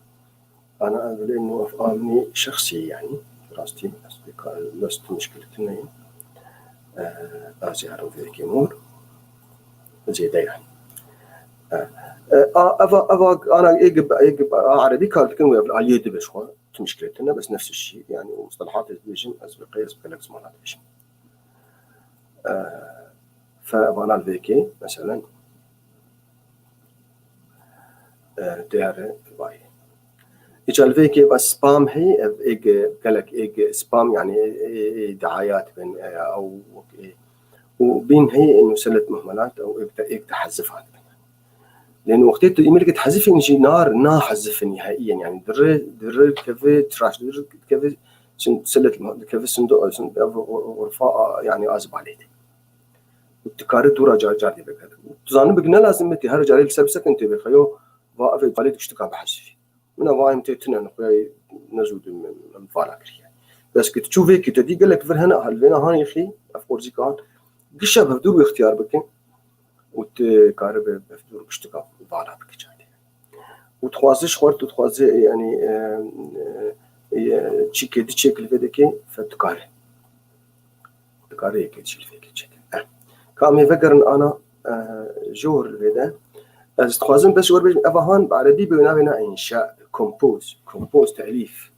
Speaker 2: أنا أقول إنه أفهمني شخصي يعني دراستي أصدقاء لست مشكلتنا أزيارو في كيمور زي ده يعني أفا أنا يجب عربي كانت كلمة في العالية دي بشوا مشكلتنا بس نفس الشيء يعني مصطلحات الفيجن أسبقية لك اسمها الفيجن فأنا الفيكي مثلا تيار باي إيجال فيكي بس سبام هي إيج كلك إيج سبام يعني دعايات بين أو وبين هي إنه سلة مهملات أو إيج تحذفات لأنه وقت الإيميل تحذف إنجي نار حذف نهائيا يعني در كذا تراش در كذا سلة كذا صندوق ورفاء يعني أزب عليه وتكاري دورا جار دي بكذا تزانو بقنا لازم متي هر جاري لسبسك أنت بخيو وقف قالي تشتكى بحذف من أوايم تيتنا نقول نزود من فارق يعني بس كنت تشوفي كنت دي قال لك فر هنا هالفينا هاني أخي أفكار كان قشة بفدور واختيار بكين وتكاري بفدور بشتكى فارق بكجادي وتخوازش خورت وتخوازي يعني تشيكي دي تشيكل فيديكي فتكاري هيك تشيل فيك تشيكل كام يفكر إن أنا جور الفيدا از تخوازم بس ور بيجن أفهان بعربي بينابنا إنشاء كومبوز تأليف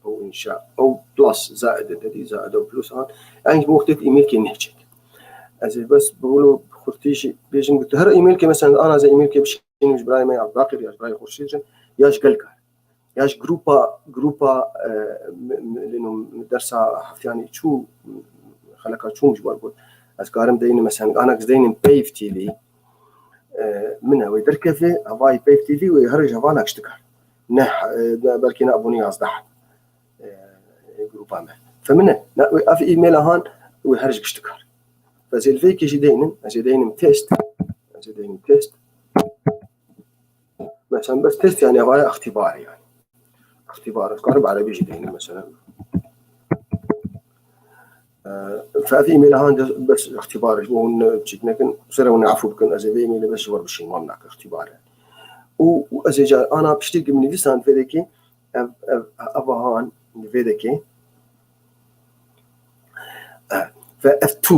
Speaker 2: أو إنشاء أو بلس زائد أو بلس هان يعني بوقت إيميل كي نحكي از بس بقولوا خرتيش بيجن قلت هر إيميل كي مثلا أنا زي إيميل كي بش مش براي ما يعرف باقي ياش براي خرشيجن ياش قلقة ياش جروبا لأنه درسها يعني شو خلقها شو مش بقول از كارم دين مثلا أنا قصدين بيف تي في منها ويدركفي هواي بيف تي في ويهرج هوانا اشتكر نح بلكي نابوني أصدح جروبا ما فمنه في إيميل هان ويهرج اشتكر فزي الفيك يجي دينم تيست مثلا بس تيست يعني هواي اختبار يعني اختبار قارب على بيجي دينم مثلا ففي إيميل هان بس اختبار وهن بشكل لكن صرنا نعرفوا بكون أزي إيميل بس جوار بشين ما منعك اختبار يعني وأزي جا أنا بشتكي من لسان فيديكي أبهان فيديكي فF2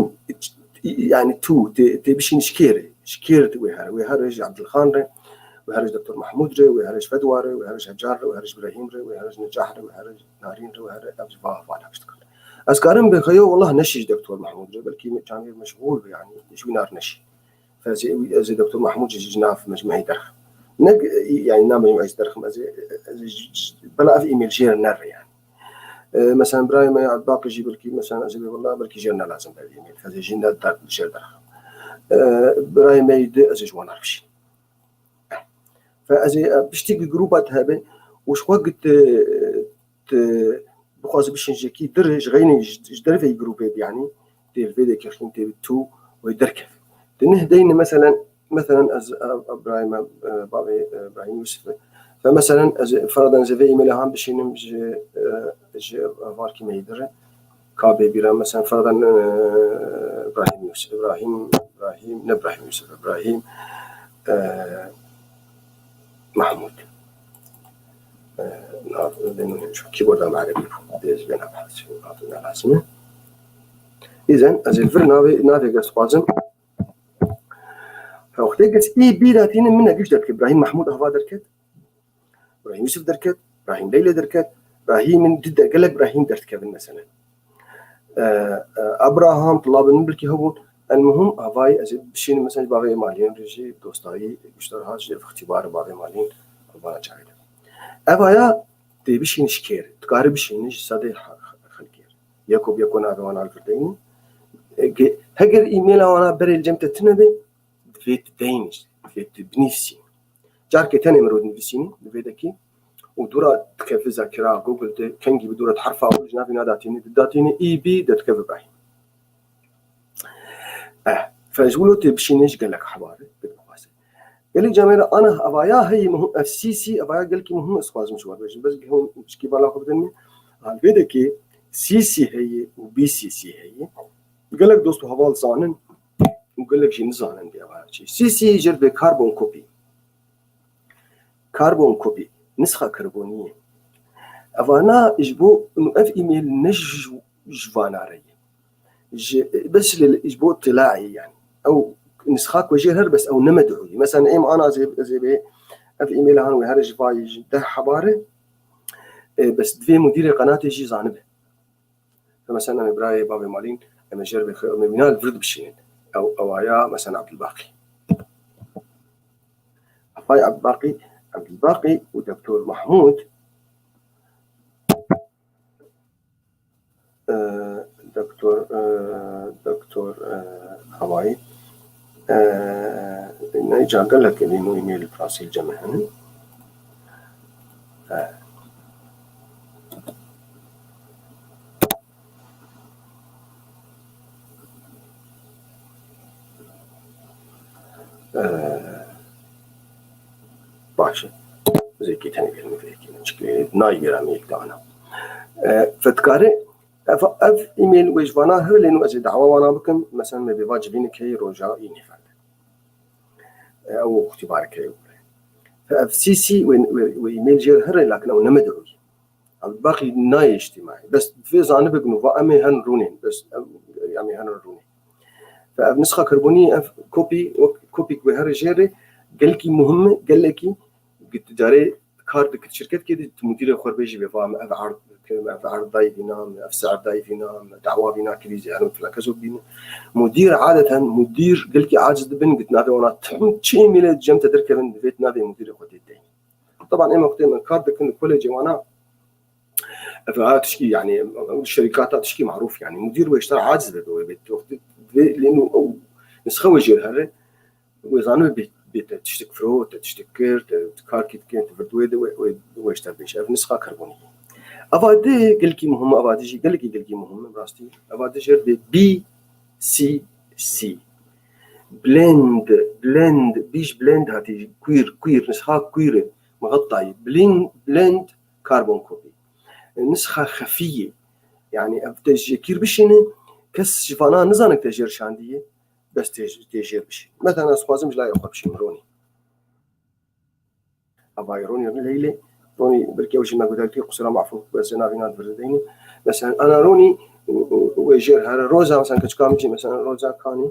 Speaker 2: يعني 2 تبشين شكير ويهرج عبد الخان ويهرج دكتور محمود ويهرج فدوار ويهرج هجار ويهرج إبراهيم ويهرج نجاح ويهرج نارين ويهرج أبز فاضح اشتكل أذكرهم بخيو والله نشي دكتور محمود بلكي كان مشغول يعني شو نار نشي فزي دكتور محمود جناف مجمعي درخ يعني نام مجمعي درخ بلا في إيميل جير نار يعني مثلا براي ما يعد باقي جي بلكي مثلا أزي والله بلكي جيرنا لازم بالإيميل فزي جينا دار جير درخ براي ما يد أزي جوان عرفشي فأزي بشتيك جروبات هذا وش وقت بخاز بشين جيكي درج غيني جدر في جروبات يعني ديال فيديو كيخين تي 2 ويدركف تنه دين مثلا از ابراهيم بابي ابراهيم يوسف فمثلا فرضا زي ايميل هم بشين جي فاركي ما يدري كابي بيرا مثلا فرضا ابراهيم يوسف ابراهيم محمود لأنه كيبورد عربي بيز بين أبحاث وعطينا الاسم إذن از الفر نافي قص قازم فوقت قص إي بي لاتين منها قيش دركت إبراهيم محمود أهوا دركت إبراهيم يوسف دركت إبراهيم ليلى دركت إبراهيم من ضد قال إبراهيم دركت مثلا أبراهام طلاب من بلكي هو المهم هواي از بشين مثلا بابي مالين رجي دوستاي قشتر هاج في اختبار بابي مالين أبانا جايد أبايا تبيشين شكير تقارب بشين سادة خلكير يكون هذا وانا الفردين هجر إيميل وانا بري الجمتة تنبي فيت دينش فيت بنفسي جارك تاني مرود نفسيني بفيدكي ودورة كيف ذاكرة جوجل كنجي بدورة حرف أو جنابي ناداتيني إي بي دات كيف باهي فجولو تبشينش قال لك حباري قال لي جماعة أنا أبايا هي مهم FCC أبايا قال لك مهم إسقاط مشوار بس هون مش كيف على خبرتني هالفيدا كي CC هي وBCC هي قال لك دوستو هوال زانن وقال لك جين زانن دي أبايا شيء CC يجر بكربون كوبي نسخة كربونية أفانا إجبو إنه أف إيميل نج جوانا ري بس للإجبو اطلاعي يعني أو نسخة كوجير بس أو نمدعوي مثلا إيم أنا زي بي أف إيميل هانوي هرج فاي ده حبارة بس دوي مدير قناة يجي زانبه فمثلا أنا براي بابي مالين أنا جرب مبنى الفرد بشين أو هيا مثلا عبد الباقي أفاي عبد الباقي ودكتور محمود دكتور هواي نرجع قال لك إنه إيميل فرنسي الجمع هنا باشا زي كي تاني كلمة فيك مشكلة ناي جرامي بتاعنا فتكاري اف ايميل ويش فانا هر لانه ازي دعوه وانا بكم مثلا ما بواجبينك هي رجاء ينفع او اختبارك هي فاف سي سي وايميل جير هر لكن او نمدعو الباقي ناي اجتماعي بس في جانب انه امي هنرونين بس يعني هنرونين فاف نسخه كربونيه اف كوبي بهر جيري قال لك مهمه قال لك قلت جاري كارد شركه كده مدير اخر بيجي بفهم اف عرض ضاي فينا اف سعر ضاي فينا دعوه فينا كريزي انا فلا كذا بينا مدير عاده مدير قال لك عاجز بن قلت نافي وانا شيء ميل جمت دركه من بيت نافي مدير اخوتي الدين طبعا اما وقت من كارد كن كوليج وانا تشكي يعني الشركات تشكي معروف يعني مدير ويشتغل عاجز بيت لانه نسخه وجه هره ويزانو بيت تشتك فروت تشتكر تكاركيت كانت فردويده ويشتغل بيشاف نسخه كربونيه افادي قلكي مهم افادي جي قلكي مهم براستي افادي جر بي سي سي بلند بيش بلند هاتي كوير نسخه كوير مغطى بلند كربون كوبي نسخه خفيه يعني تجير بشينه كس شفانا نزانك تجير شانديه بس تجير بشي مثلا اسقازم لا يقب شي مروني افايروني ليلي روني بركي وش ما قلت لك قصرا معفو بس انا فينا فرديني مثلا انا روني ويجير هذا روزا مثلا كتكامجي مثلا روزا كاني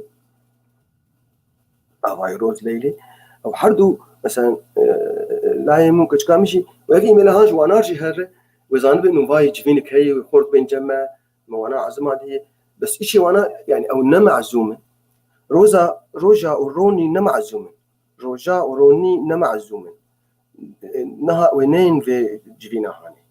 Speaker 2: افايروز ليلي او حردو مثلا لا يمكن كتكامجي وفي ملهاج وانارجي هذا وزان بانه فاي جفينك هي وخورت بين جمع وانا عزماتي بس شيء وانا يعني او نمعزومه روجا وروني نمعزومه روجا وروني نمعزومه نها وينين في جفينا هاني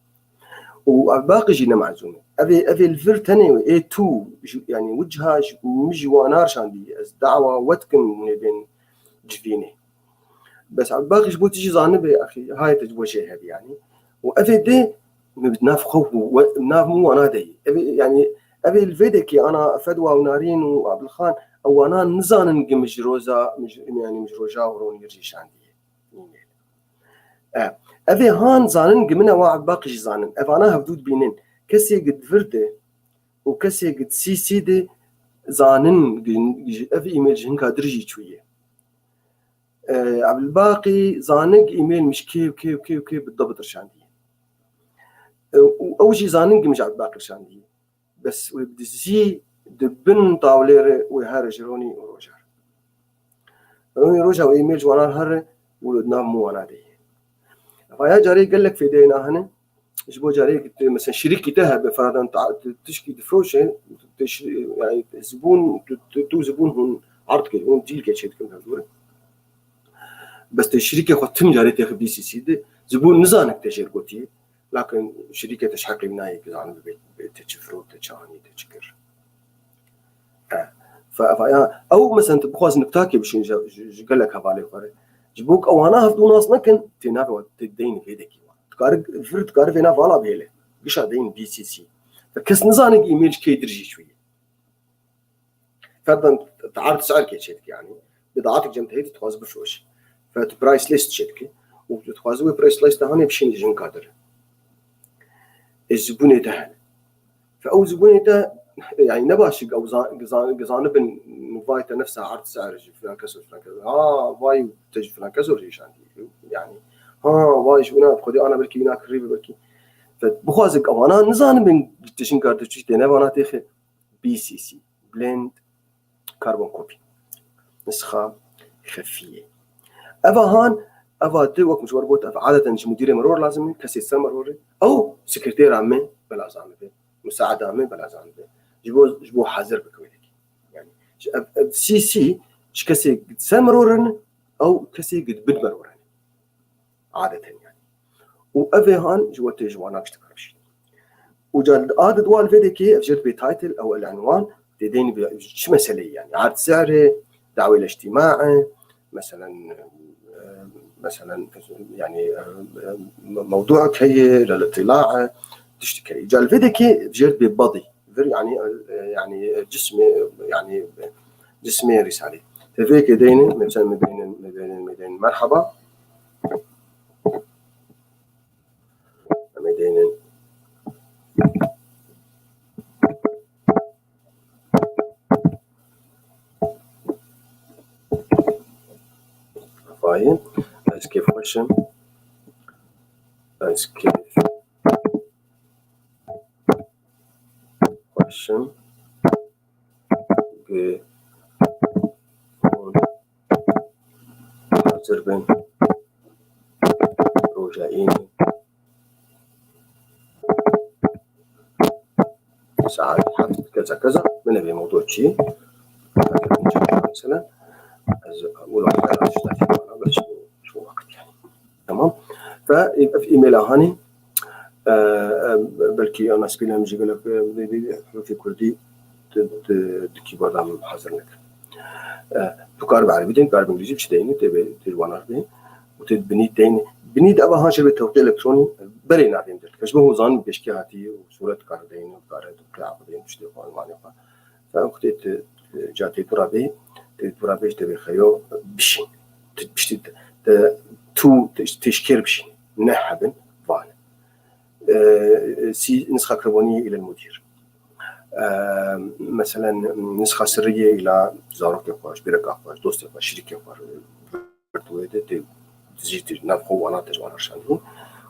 Speaker 2: وباقي جينا معزومه ابي الفرتني اي 2 يعني وجهها مجي وانار شاندي دعوه وتكن بين جفيني بس باقي جبوت تجي زانب يا اخي هاي تجوجه هذه يعني وافي دي بنافخو ونافمو وانا دي يعني ابي الفيديكي انا فدوى ونارين وعبد الخان او انا نزان نقمج روزا يعني مش روجا ورون يرجي شاندي افي هان زانن قمنا واحد باقي زانن افانا هفدود بينن كسي قد فرده وكسي قد سي دي زانن افي ايميل جنكا درجي شويه عبد الباقي زانق ايميل مش كي بالضبط رشاندي او شي زانن مش عبد الباقي رشاندي بس ويبدي زي دبن طاولير وهارج روني وروجر وايميل جوانا هر ولدنا مو وانا دي فيا جاري قال لك في دينا هنا جبو جاري مثلا شريك تهب فرضا تشكي دفروش يعني زبون تو زبون هون عرض كده هون ديل كده كم هذول بس الشركه ختم جاري تاخ بي سي سي دي زبون نزانك تشير قوتي لكن شركه تشحق بناي كذا تشفرو تشاني تشكر فيا او مثلا تبخوز نكتاكي بشين قال لك هبالي قري جبوك او انا هفدو ناس لكن تنافع تدين في ذيك تقارب فرد تقارب هنا فالا بيله قش دين بي سي سي فكس نزانك ايميل كي درجي شويه فرضا تعرف سعر كي شيك يعني بضاعتك جمتهي تتخاز بفروش فبرايس ليست شركه وتتخازوي برايس ليست هاني بشين جن قادر الزبون ده فاو زبون ده يعني نباش او جانب فايته نفسها عرض سعر فلان كسر فلان كسر فاي تجي فلان كسر ايش عندي يعني وايش بنا بخدي انا بلكي بنا قريب بلكي فبخوازك او انا نظام من تشين كارتوش تي انا تاخي بي سي سي بلند كربون كوبي نسخه خفيه افا دو وقت مش مربوط عاده مدير مرور لازم كسي سر مرور او سكرتير عمي بلا زعمه مساعد عمي بلا زعمه جبو حاضر بكويلك يعني سي سي كسي قد سر مرورن او كسي قد بد مرورن عاده يعني وافا هان جوتي جوانا اشتكرش وجاد عدد وال فيديكي افجد بتايتل او العنوان تدين شو مسألة يعني عرض سعري دعوة الاجتماع مثلا يعني موضوعك هي للاطلاع تشتكي جا الفيديكي افجد ببادي يعني جسمي رسالة تفيك دين مثلا مدين مرحبا مدين فاين اسكيب question اسكيب question حاضر بين رجائيني ساعات حدث كذا كذا من أبي موضوع شيء مثلا أقول واحد بس شو وقت يعني تمام فيبقى في إيميل هاني بلكي أنا سبيلها مجي قال لك في كردي كيبورد عم حاضر لك تقارب عربي دين تقارب إنجليزي بش ديني تبي تلوانار دين وتبني دين بنيد أبا هان شبه توقيع إلكتروني بري نعرفين دل كشبه هو زان بيشكي هاتي وصورة كاردين وكارد وكلاب دين مش تقول ما نفع فأختي جاتي ترابي تبي خيو بشين بشتي تو تشكير بشين نحبن فان سي نسخة كربونية إلى المدير مثلا نسخة سرية إلى زارك يقاش بيرك أقاش دوست يقاش شريك يقاش برتويدة تزيد نفخو وانا تجوان رشانه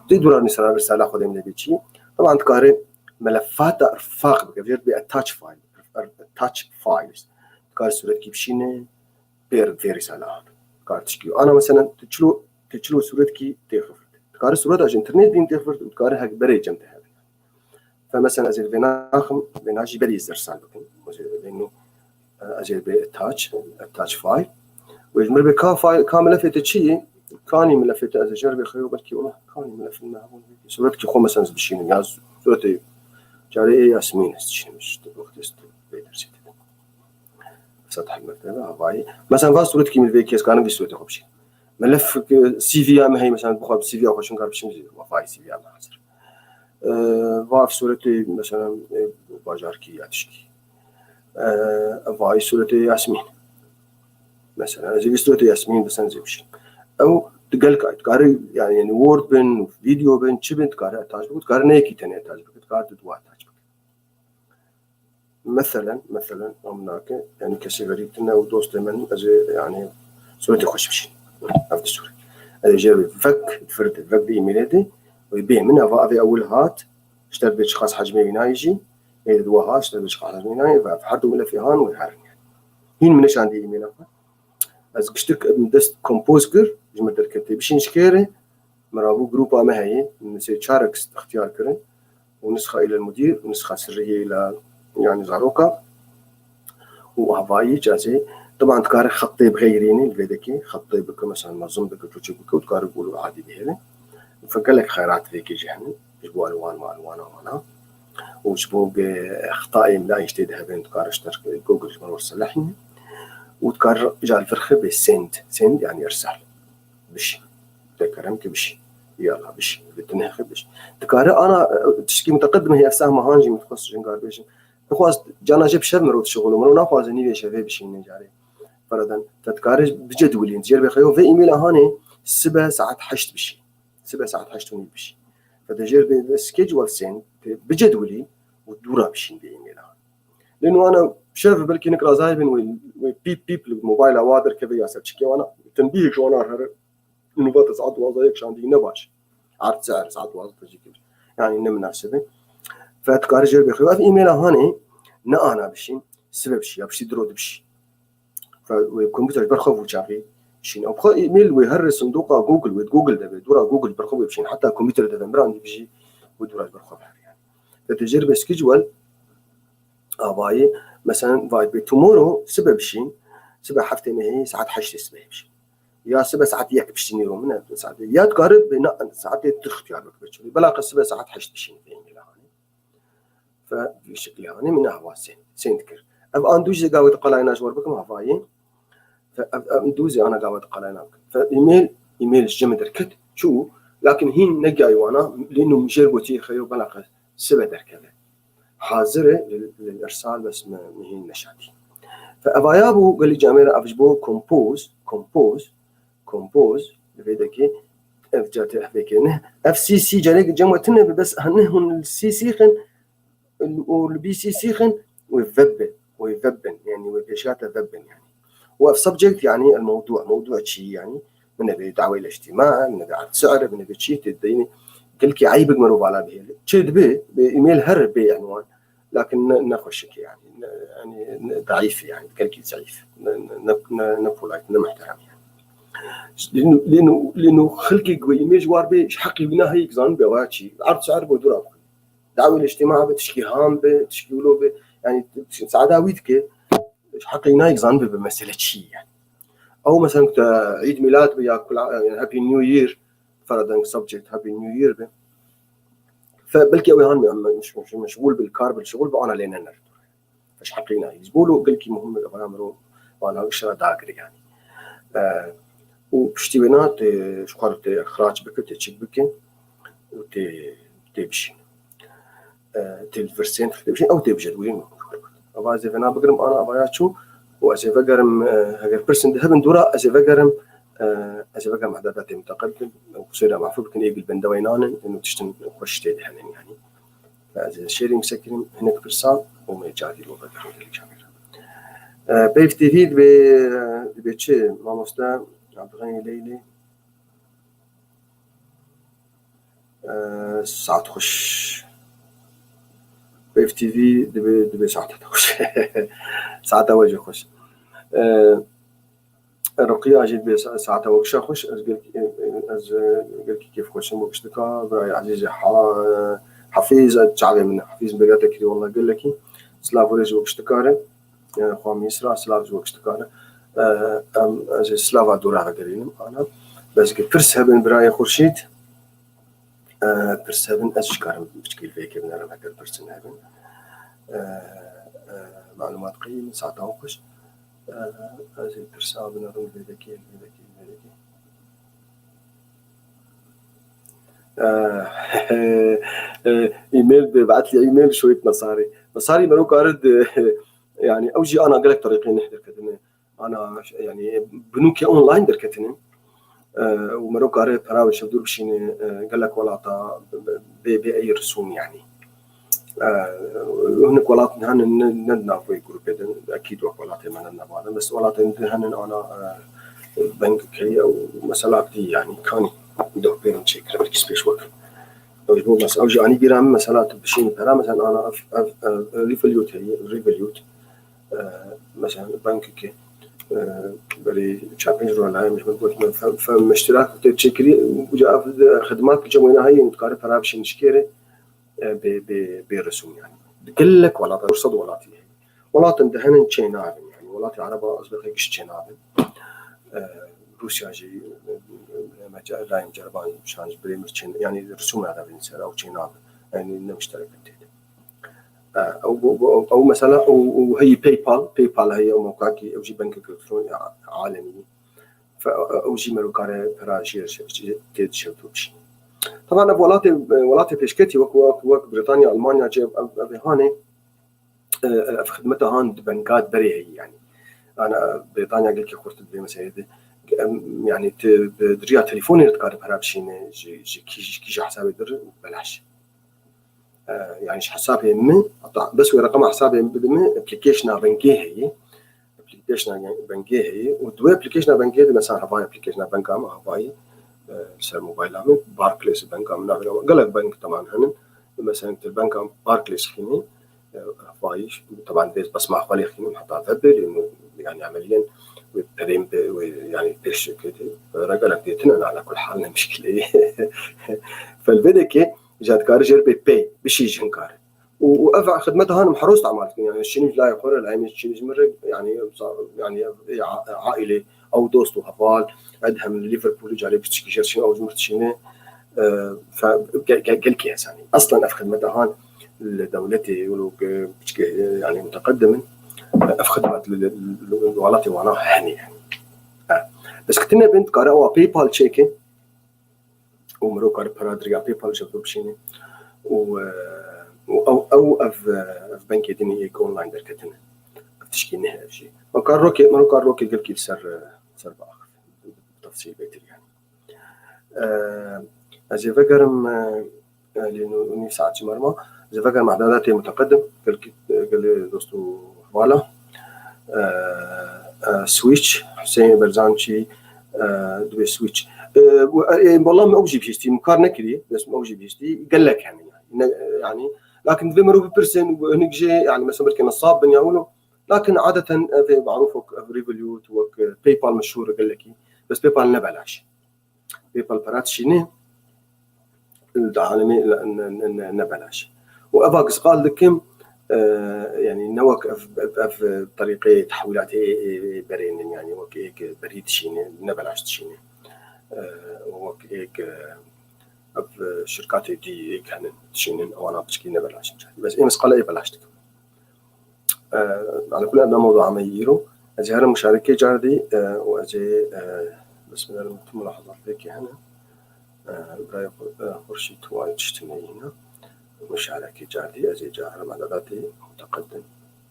Speaker 2: تدور نسرا رسالة خدهم لبيتشي طبعا تقارن ملفات ارفاق بكفير باتاتش فايل اتاتش فايلز تقارن صورة كيبشينه بير في رسالة هذا كارتشكيو انا مثلا تشلو صورة كي تخفت تقارن صورة اج انترنت دين تخفت وتقارن هك بري جمت هذا فمثلا ازل بناجي بري يزرسال بكم لانه ازل باتاتش فايل ويجمر بكا فايل كاملة في تشي كاني ملفت از جربي خيو بركي والله كاني ملف المهبون صورتك خو مثلا بشين ياز صورتي جاري ياسمين استشين مش وقت است بيدرسيت سطح المكتبه هاي مثلا فاز صورتك من فيكيس كان بيسوي تخبشي ملف سي في ام هي مثلا بخاب سي في او خشن قال بشين وفاي سي في ام حاضر فاف صورتي مثلا باجاركي ياتشكي فاي صورتي ياسمين مثلا زي صورتي ياسمين بس انزل بشين او تقلك تقاري يعني وورد بين فيديو بين شبن تقاري اتاج تقاري نيكي تاني اتاج تقاري دوا اتاج مثلا هناك يعني كسي غريبتنا ودوست من يعني صورتي خوش بشي عرفت الصورة هذا جاب فك فرد فك بإيميلاتي ويبيع منها فأبي أول هات اشتري بشخص حجمي ينايجي هي دوا هات اشتري بشخص حجمي ينايجي فحردوا إلى في هان ويحرني هين منش عندي إيميلات از قشتك دست كومبوزكر جمع دركتي بشين شكيري مرابو جروبا ما هي نسي شارك اختيار كرن ونسخة إلى المدير ونسخة سرية إلى يعني زاروكا وهواي جازي طبعا تقارن خطي بغيريني الفيديكي خطي بك مثلا منظم بك توجي بك وتقارن بقولوا عادي بهذا فقال لك خيرات فيك جهنم جبوا ألوان ما ألوان وانا وجبوا بأخطاء لا يجتهدها بين تقارن اشترك جوجل مرور صلحني وتقارن جاء الفرخة بسند يعني إرسال بشي تكرمك بشي يلا بشي بتنهخ بشي تقارن أنا تشكي متقدمة هي أسامة هانجي متخصص جنقار بيشي نخواست جانا جيب شب مرود شغل ومرو نخواست نيجي شفاء بشي نجاري فردا تتقارن بجدولي نتجرب بخيو في إيميل هاني 7 ساعات حشت بشي 7 ساعات حشت وني بشي فتجرب سكيجول سند بجدولي ودورا بشي بإيميل لأنه أنا شايف بلكي نقرأ زايبن وبيب الموبايل أوادر كذا ياسر شكي وأنا تنبيه شو أنا هر نوبات ساعات وظائف شان دي نباش عرض سعر ساعات وظائف يعني إنه مناسبة فتكار جرب يخلوا في إيميل هاني أنا بشين سبب شيء بشي درود بشي فالكمبيوتر برخو وشافي شين أو بخا إيميل ويهر صندوق جوجل ده بدورة جوجل برخو بشين حتى الكمبيوتر ده براني بيجي ودورة برخو يعني فتجرب سكيجول أباي مثلا فايب تومورو سبب شين سبب حفتي ما هي ساعات حشت سبب شين يا سبب ساعات يك بشتني يوم من ساعات يا تقارب بين ساعات تختيار بكتشري بلا سبب ساعات حشت شين فين فبشكل يعني من أهواسين سنتكر أب أندوزي قاوي تقلعنا جوار بكم هفاين فأندوزي أنا قاوي تقلعنا فإيميل الجمع دركت شو لكن هين نجاي وانا لأنه مجربتي خير بلاقة سبع دركة حاضرة للإرسال بس ما هين نشاتي فأبايابو قال لي جامعة أفجبو كومبوز بفيدك أفجات أفكينه FCC جالك جمعتنا بس هنهن الCC خن والبي سي سي خن ويفبن يعني وبيشات ذبن يعني وفي سبجكت يعني الموضوع موضوع شيء يعني من أبي دعوة الاجتماع من أبي عرض سعر من أبي شيء تديني كل كي عيبك مروب على به شد به بإيميل هرب بعنوان لكن نخشك يعني ضعيف يعني كل كي ضعيف نبولايت نمحترم يعني لأنه خلقي قوي إيميل جوار بيش حقي بنا هيك زان بواتشي عرض سعر بدورة دعوة الاجتماع بتشكي هام بتشكيلو يعني سعداويتك حقينا يزان بمسألة شيء يعني أو مثلا عيد ميلاد بياكل يعني هابي نيو يير فرضاً سبجكت هابي نيو يير فبلكي أوي هان مش مشغول بالكار بالشغل بأنا لينا نرد فش حقينا يزبولو بلكي مهم أمره وأنا وشرا داقري يعني وبشتي شقارت إخراج بك تشيك بك وتبشي تلفرسين تخدمشين أو تبجد وين أبغى أنا بقرم أنا أبغى شو وأزي بقرم هجر برسن ده بندورة أزي بقرم عددات متقدم وصير معفوف كن يقل بندوينان إنه تشتن خوش تيد هنن يعني فأزي شيرينج سكرين هناك برسال وما يجادي لو بقرم اللي جامعة بيف تي في بيتشي ما مستا عبد الغني ليلي ساعة خوش بيف تي في دبي ساعة خوش ساعة وجه خوش رقية أجد بساعة وجه خوش از قلت كيف خوش مبشتكا براي عزيزي حفيز الشعبي من حفيز بقاتك كذي والله قل لك سلاف ورج وبشتكاره خوام يسرا سلاف وبشتكاره از سلاف دورة قليلهم أنا بس قلت فرس هبن براي خورشيد فرس هبن أشكارم بشكل فيك ابن أنا هكذا فرس هبن معلومات قيمة ساعة وقش هذه الترسال بنظام ذكي إيميل ببعث لي إيميل شوية مصاري مروك أرد يعني أوجي أنا قلت طريقين نحضر كتني أنا يعني بنوكي أونلاين در كتني ومروك أرد براوش بدور بشيني قال لك ولا عطا بأي رسوم يعني هناك ولات هن ندنا في جروب أكيد وقلات ما ندنا بعض بس ولات هن أنا بنك كي أو مسألة دي يعني كاني ده بيرن شيء كذا سبيش وقت أو مثلا أو جاني بيرام مسألة بشين برا مثلا أنا ريفليوت هي ريفليوت مثلا بنك كي بري شابينج ولا مش بقول فمشترك تشكري وجاء خدمات جمعنا هي متقارب برا بشين شكيرة برسوم يعني كلك ولا فرصة ولاتي ولا تندهن تشينا يعني ولاتي عربة أصبحت إيش تشينا روسيا جي مجال لا يمجربان شانج بريمر تشين يعني رسوم هذا بنسر أو تشينا يعني نمشترك بتيد أو مثلا وهي باي بال هي موقعك أو جي بنك إلكتروني عالمي فأو جي ملوكارة براشير تيد شوتوش طبعا ولاتي بيشكتي وك بريطانيا ألمانيا جاب هاني في خدمتها هان بنكات بري يعني أنا بريطانيا قلت لك خرجت بمساعدة يعني تدريها تليفوني تقارب هرابشين كيش حسابي در بلاش يعني حسابي من بس ورقم حسابي بدمه ابلكيشن بنكيه هي ودوي ابلكيشن بنكيه مثلا هواي ابلكيشن بنك ما هواي سر موبايل عمل باركليز بنك عم نعمل قلق بنك طبعا هن مثلا البنك عم باركليز خيني فايش طبعا بسمع خالي خيني حتى عذبه لانه يعني عمليا وبعدين يعني بيش كده رجلك ديتنا على كل حال مشكله فالبدكه جات كارجر بي بشي جنكار وافع خدمتها انا محروس عملت يعني الشيء لا يقول العين الشيء مرق يعني عائله او دوست وهفال عندها من ليفربول جالي بتشكي شيء او جمرتشينه فقال كيس يعني اصلا اف خدمتها لدولتي يقولوا يعني متقدما اف خدمات الولايات وانا هني يعني بس كتنا بنت قرأوا باي بال تشيكن ومرو قرأ برادريا باي بال جابوا بشيني او اف بنك يديني ايك اونلاين دركتنا تشكي نهاية شيء وكان روكي قال كيف سر باخ تفصيل بيتر يعني أزي فكرم لأنه ني ساعة مرمى أزي فكرم إعداداتي متقدم قال دوستو فوالا سويتش حسين برزانشي دوي سويتش والله ما أوجي بيشتي مكار نكري بس ما أوجي بيشتي قال لك يعني لكن في مروب بيرسن ونجي يعني مثلا بركي نصاب بن يقولوا لكن عادة في معروفك ريفوليوت وك باي بال مشهور قال لك بس باي بال نبلاش باي بال برات شيني العالمي نبلاش وأباقس قال لكم يعني نوك في طريقة تحويلات برين يعني وكيك بريد شيني نبلاش شيني وكيك في شركات دي كانت شينين أو أنا بشكي نبلاش بس إيه مسقلة إيه بلاشتك على كل أبدا موضوع عميرو أجي هرم مشاركة جاردي وأجي بسم الله الرحمن الرحيم ملاحظات لك هنا براي خورشيد وايد تشتني هنا مشاركة جاردي أجي جاهر معداداتي متقدم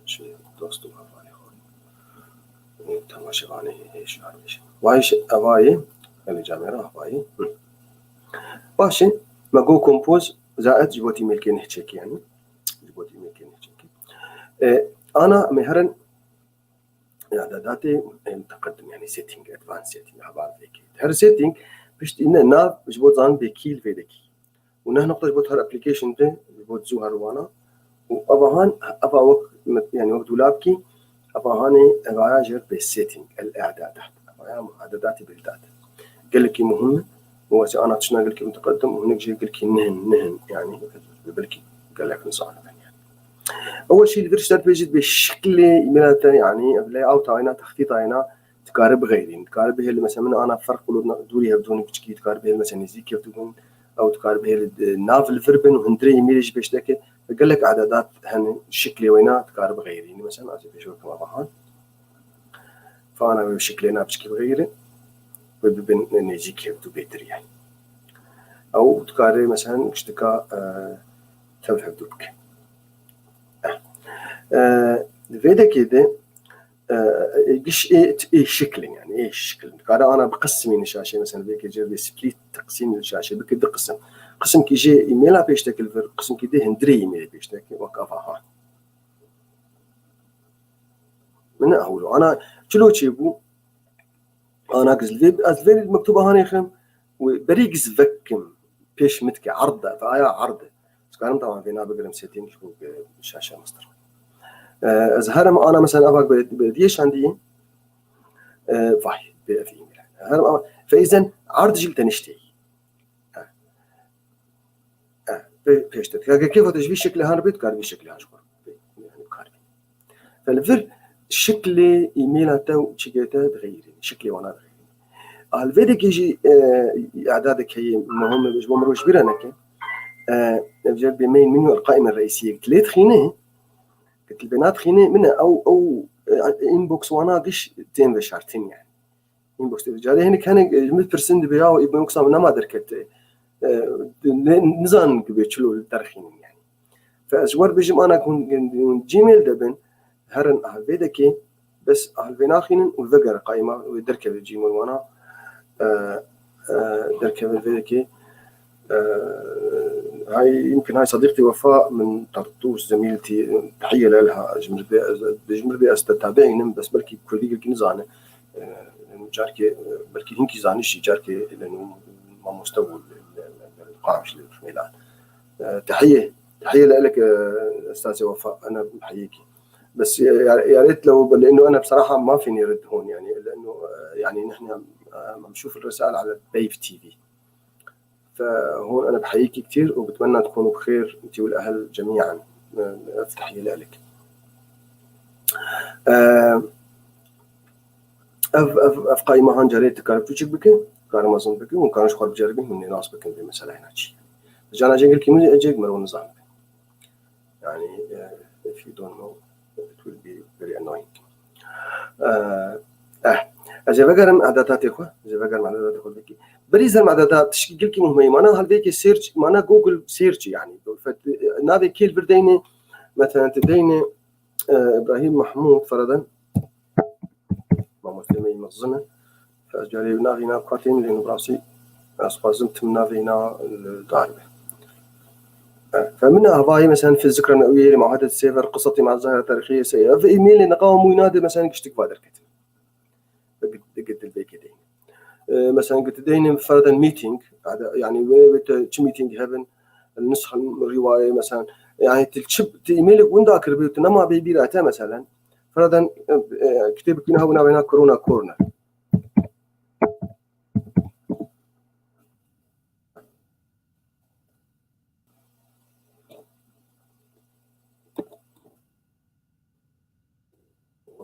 Speaker 2: شيء دوستو هفاني خوري تماشي غاني إيش عارفش وايش أباي اللي جامعة أباي باشي ما جو كومبوز زائد جبوتي ملكين هتشيك يعني جبوتي ملكين هتشيك أنا مهرن إعداداتي متقدم يعني سيتينج أدفانس سيتينج عبارة ذيك هر سيتينج بشت إنه ناف جبوت زان بكيل في ذكي ونه نقطة جبوت هر أبليكيشن ده جبوت زوهر وانا وأباهان أبا وقت يعني وقت دولابكي أباهاني أباجر بالسيتينج الإعدادات أبايا إعداداتي بالإعداد قال لك مهم هو أنا تشنا قال لك متقدم وهناك جي قال لك نهن يعني بالكي قال لك نصانع يعني أول شيء الفيرش بيجد بشكل إيميلات يعني بلاي أوت عينا تخطيط عينا تقارب غيرين تقارب هي اللي مثلا أنا فرق دوري هبدون بتشكي تقارب هي مثلا يزيك يبدون أو تقارب هي الناف الفربن وهندري إيميلش بيشتكي فقال لك إعدادات هن الشكل وينا تقارب غيرين مثلا أجي بيشوف كما بحال فأنا بشكل أنا بشكل غيري وبين نيجيك يبدو بيتر يعني أو تقارب مثلا اشتكى تفهم دوبك فيدا كده إيش إيه شكل يعني إيه الشكل كذا أنا بقسم الشاشة مثلا بيك جاب سبليت تقسيم الشاشة بكده قسم كي جي إيميل بيشتكل في قسم كده هندري إيميل بيشتكل وكافها من أوله أنا شلو تشيبو أنا أزلي مكتوبة هاني خم وبريقز فكم بيش متك عرضة فآية عرضة كلام طبعا فينا بقرم سيتين شو الشاشة مصدر هرم أنا مثلا أبغى بديش عندي فاي في إيميل هرم فإذا عرض جلت نشتي بيشتت كيف تجيب شكل هربت كاربي شكل هاشكر يعني كاربي فالفر شكل إيميل تاو شكلته تغيري شكلي وأنا تغيري الفيديو يجي إعدادك هي مهمة مش بمروش بيرانك نجيب بمين منه القائمة الرئيسية ثلاث خينه قلت البنات خينه منها أو إنبوكس وانا قش تين بشارتين يعني إنبوكس تجاري هنا كان جملة برسند بياو إنبوكس أنا ما دركت نزان قبيتشلو الترخين يعني فأزور بيجم أنا كون جيميل دبن هرن هالفيدكي بس هالبنات خينن والذكر قائمة ودركب الجيميل وانا دركب الفيدكي هاي يمكن هاي صديقتي وفاء من طرطوس زميلتي تحية لها جمر بي استتابعين بس بلكي كل ديك نزانه جاركي بلكي هنكي زانيش جاركي لأنه مستوى القاعش للميلان. تحية لك أستاذة وفاء، أنا بحييكي، بس يا ريت لو، لأنه أنا بصراحة ما فيني رد هون يعني، لأنه يعني نحن عم نشوف الرسائل على بيف تي في، فهون أنا بحييكي كثير وبتمنى تكونوا بخير أنت والأهل جميعا. تحية لك. اف قائمة هان جريت كارب توچك بكن كار مازن بكن وكانش خرب جربي من ناس بكن بمسألة هنا شيء جانا جنگل كيمو اجيك مرون نظام يعني if you don't know it will be very annoying. اجا بقرم عدادات اخو بكي بريزر عدادات تشكيل كي مهمه معنا هالبيك سيرش معنا جوجل سيرش يعني نافي كيل برديني مثلا تديني ابراهيم محمود فرضا ما مسلمي منظمه فأجاري نافينا قاتين لأنه براسي أصبحت نافينا الضاربة. فمنها هواي مثلا في الذكرى النووية لمعاهدة السيفر قصتي مع الظاهرة التاريخية سيئة في إيميل نقاوم وينادي مثلا كشتك بادر كتب قلت البيكدين مثلا قلت ديني فرضا ميتينج يعني ويت ميتينج هيفن النسخة من الرواية مثلا يعني تلشب إيميلك وين ذاكر بيوت نما بيبيراته مثلا فرضا كتابك هنا ونابينا كورونا كورنر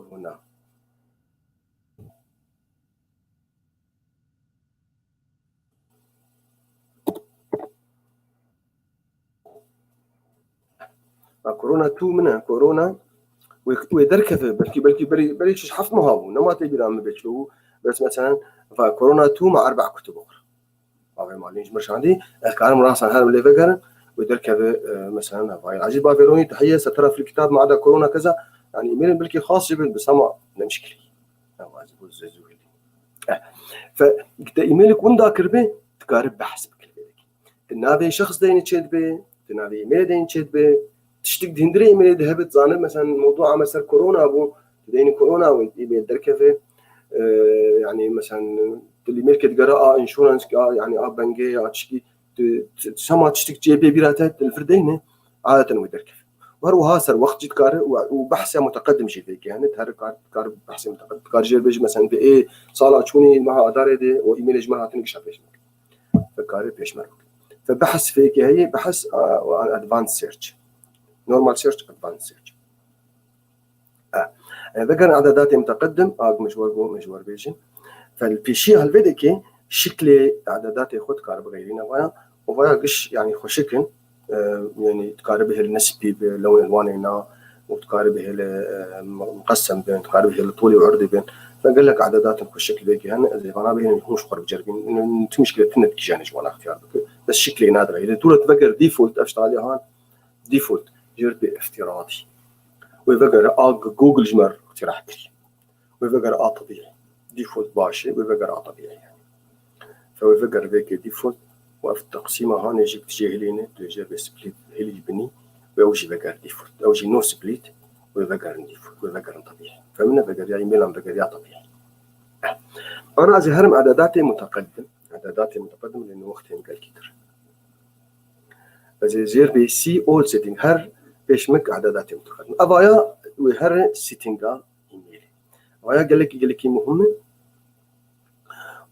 Speaker 2: هنا كورونا 2 منها كورونا ويدركه بلكي بري شش حفظ مهاو نما تبي رام بيشلو بس مثلا فكورونا 2 مع 4 كتب اخرى او ما ليش مش عندي كان راسا هذا اللي فكر ويدركه مثلا هاي عجيب بافيروني تحيه سترى في الكتاب ما عدا كورونا كذا يعني ايميل بلكي خاص جبل بسمع مشكله او عجيب الزوزولي فقلت ايميلك وين ذاكر به تقارب بحث بكلمتك تنابي شخص دين تشد به تنابي ايميل دين تشد به تشتك دهندري ايميل ذهبت زانب مثلا موضوع مثلا كورونا ابو تدين كورونا ويبي دركه يعني مثلا الايميل كتقرا انشورنس يعني بنجي تشكي تسمع تشتك جي بي بيراتات الفردين عاده ويدركه وهو سر وقت جد وبحث متقدم شيء فيك يعني كار بحث متقدم كار جير بيج مثلا في ايه صاله شوني مع اداره دي وايميل جماعه تنقش فيش فكار بيش مرك فبحث فيك هي بحث عن ادفانس سيرش نورمال سيرش ادفانس سيرش ذكر اعدادات متقدم مشوار بيجي فالبيشي هالفيديكي شكل اعدادات ياخذ كارب غيرنا ويا قش يعني خوشكن يعني تقاربه النسبي بلون الوانينا وتقاربه مقسم بين تقاربه الطولي وعرضي بين فقال لك اعدادات خوشكل بيجي هنا زي فانا بين مش قرب جربين انه مشكله تنت كيجاني جوانا اختيار بس شكلي نادر اذا طول تفكر ديفولت اشتغل هون ديفولت جرب افتراضي ويفكر جوجل جمر اقتراح كري ويفكر طبيعي ديفولت باشي ويفكر طبيعي يعني فويفكر بيك ديفولت وفي التقسيمة هون يجيك تجاهلين تجرب سبليت هلي بني ويوجي بقر ديفولت أوجي نو سبليت ويفكر ديفولت ويفكر طبيعي فمن فكر يعني ميلان فكر يا طبيعي أنا أزهرم اعداداتي متقدم لأنه وقتين قال كتير زير بي سي اول سيتنج هر بيشمك اعداداتي متقدم ابايا وهر سيتنجا ايميل ابايا قال لك مهمه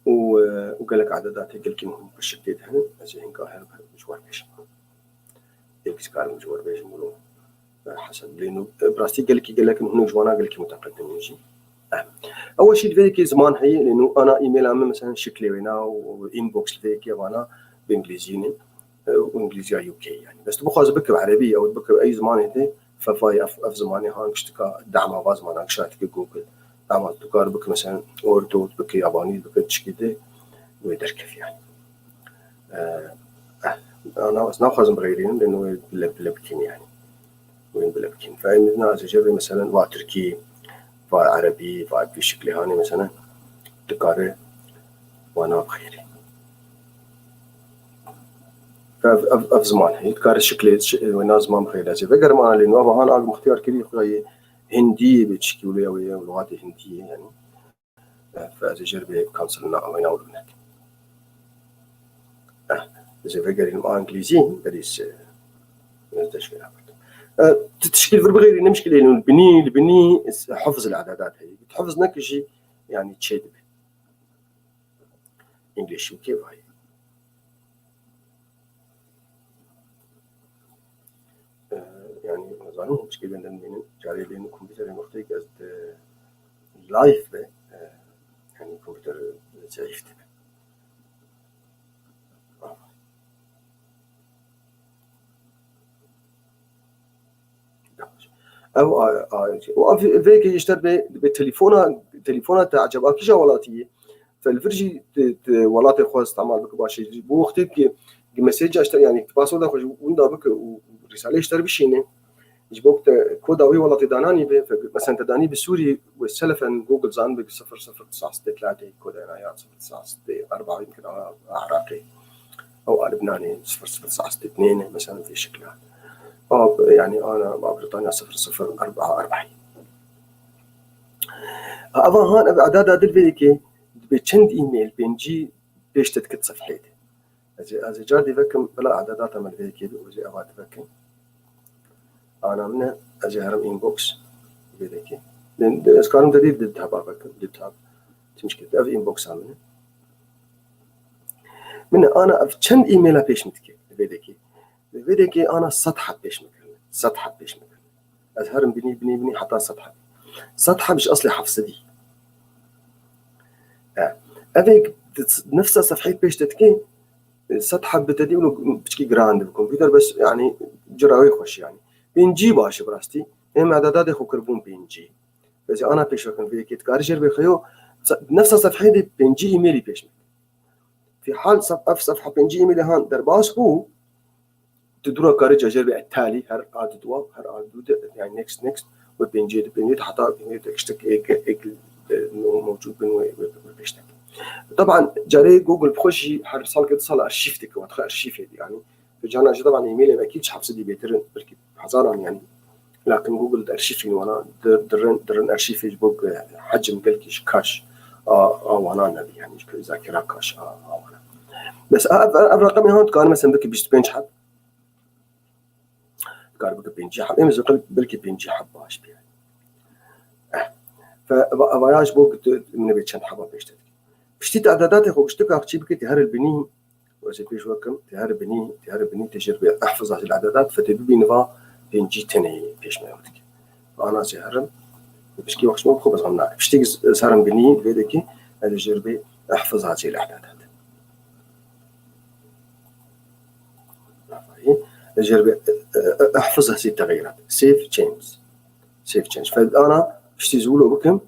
Speaker 2: وقال لك اعداداتي قال لك مهم بالشكل ده هنا زي هنكا هر مشوار بيش كار مشوار بيش مولو حسب لانه براستي قال لك مهم جوانا قال لك متقدم يجي اول شيء فيك زمان هي لانه انا ايميل عامل مثلا شكلي وينا وانبوكس فيك وانا بانجليزي وانجليزي يو كي يعني بس تبغى بكتب عربي او بكتب اي زمان هدي ففاي اف زماني هان اشتكى دعم باز ما نكشات جوجل دعم تقار بك مثلا اوردو بك ياباني بك تشكيده ويدركف يعني انا ناخذ مغيرين لانه بلبكين يعني وين بلبكين فانا جرب مثلا وتركي وعربي في شكل هاني مثلا تقاري وانا بخيري في زمان هي تقاري شكل وناس ما بخير زي فكر ما لانه هو هان مختار كلي خوي هندي بتشكي ولا ولغات هنديه يعني فجرب كانسلنا وين اقول هناك إذا فكرين مع إنجليزي بديس تشكيل تشكيل في بغير مشكلة إنه البني حفظ العدادات هي تحفظ نكشي يعني تشيد إنجليزي وكيف هاي يعني نظام مشكلة لأن جاري لأن الكمبيوتر مختلف از لايف يعني الكمبيوتر ضعيف او فيك يشتري بالتليفونه تاع جاباكي جوالاتيه فالفرجي ولاتي خو استعمال بك باشي بو وقتك مسج اشتري يعني باسورد خوش وندا بك ورساله اشتري بشينه يجبوك كوداوي ولاتي داناني مثلا تداني بالسوري والسلفن جوجل زان بك 0093 كود انا 094 يمكن عراقي او لبناني 0092 مثلا في شكلها يعني أنا مع بريطانيا 0044 أبا هان أعداد الفيديو بتشند إيميل بينجي بيش تتكت صفحيتي أزي جاردي فكم بلا أعدادات من الفيديو وزي أباد فكم أنا من أزي هرم إنبوكس فيديو لأن إسكارم جديد دتها فكم دتها تمشي كده في إنبوكس عمله من أنا بتشند إيميل بيش متكي الفيديو أنا سطحة بيش متكي سطحة بيش مثلا أزهرم بني حتى سطحة مش أصلي حفصة دي أفيك نفس صفحة بيش تتكي سطحة بتدي له بتشكي جراند بالكمبيوتر بس يعني جراوي خوش يعني بينجي باش براستي إما عدادات خو كربون بينجي بس أنا بيش وكان فيك تكارجر بخيو نفس صفحة دي بينجي إيميلي بيش في حال صفحة بينجي إيميلي هان درباس هو تدرو كارج أجرب التالي هر عددوا هر عدد يعني next وبينجي حتى تكشتك إيك موجود بيشتك طبعا جاري جوجل بخشي حرصال كده صار أرشيفتك وتخ أرشيفه يعني فجانا طبعا إيميل أكيد حفظ دي بيترن بركي حزارا يعني لكن جوجل أرشيفين وأنا درن أرشيف يجبوك حجم قلكيش كاش وأنا نبي يعني ذاكرة كاش وأنا بس الرقم هون كان مثلا بك بيشتبين شحب قاربك بينجي حب إمز قلب بلكي بينجي حباش بيها فأباياش بوك من بيتشان حبا بيشتت بشتيت إعداداتي خو بشتبك أختي بك تهار البني وزي بيش وكم تهار البني تجربة أحفظ هذه الإعدادات فتبي نفا بينجي تاني بيش ما يوتك فأنا سهرم بشكي وقت مو بخو بس غمنا بشتيك سهرم بني بيدكي هذه الجربة أحفظ هذه الإعدادات الجربة أحفظ هذه التغييرات سيف تشينج فأنا اشتي زولو بكم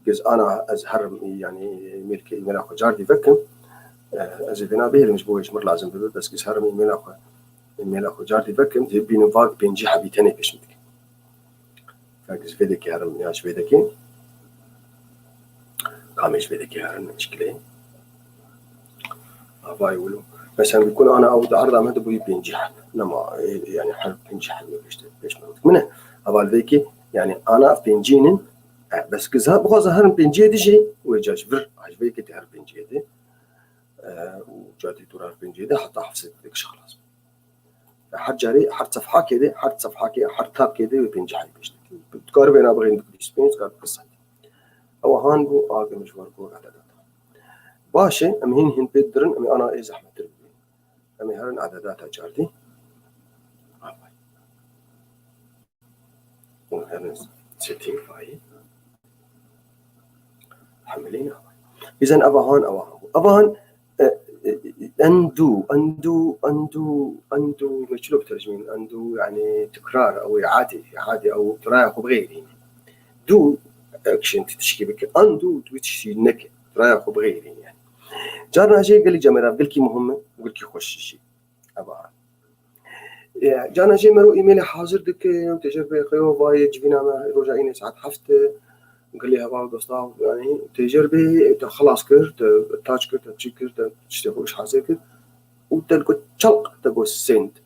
Speaker 2: جز أنا أزهر يعني ملك ملاك جاردي فكم أزيدنا به اللي مش بويش مر لازم بدل بس جز هرم ملاك جاردي فكم بين فاق بينجي حبيتني بيش متك فجز فيدك هرم ياش فيدك كامش فيدك هرم مشكلة أباي ولو مثلا بيكون أنا أود عرض عمد بوي بينجي حب لما يعني حرب بينجي حب بيش متك منه أبال فيكي يعني أنا بينجينن بس كذا بغاز هرم بينجي ديجي ويجاش فر عجبي كتي هرم بينجي دي وجاتي تورار بينجي دي حتى حفظت ديكش خلاص حد جاري حد صفحة كده حد تاب كده وبينجي حي بيش بتقارب أنا بغين بكتي سبينس قارب قصة أو هان بو آقا مشوار بو عددات باشي أمهين هن بيدرن أمي أنا إيه زحمة تربين أمي هرن عددات جاردي وهرن سيتين فاي حملينا إذن أبهان أندو ما شلون بترجمين أندو يعني تكرار أو إعادة أو ترايح بغيره دو أكشن تشكي بك أندو تشي نك ترايح بغيره يعني جارنا شيء قال لي جمرة قال كي مهمة وقال كي خوش شيء أبهان جانا شيء مرو إيميل حاضر دك وتجربة خيو باي جبنا ما رجعيني ساعات حفت قال لي هبا دوستا يعني تجربة خلاص كرت تاج كرت تشي كرت تشتغلش حاجة كرت وتلقى تشلق تقول سنت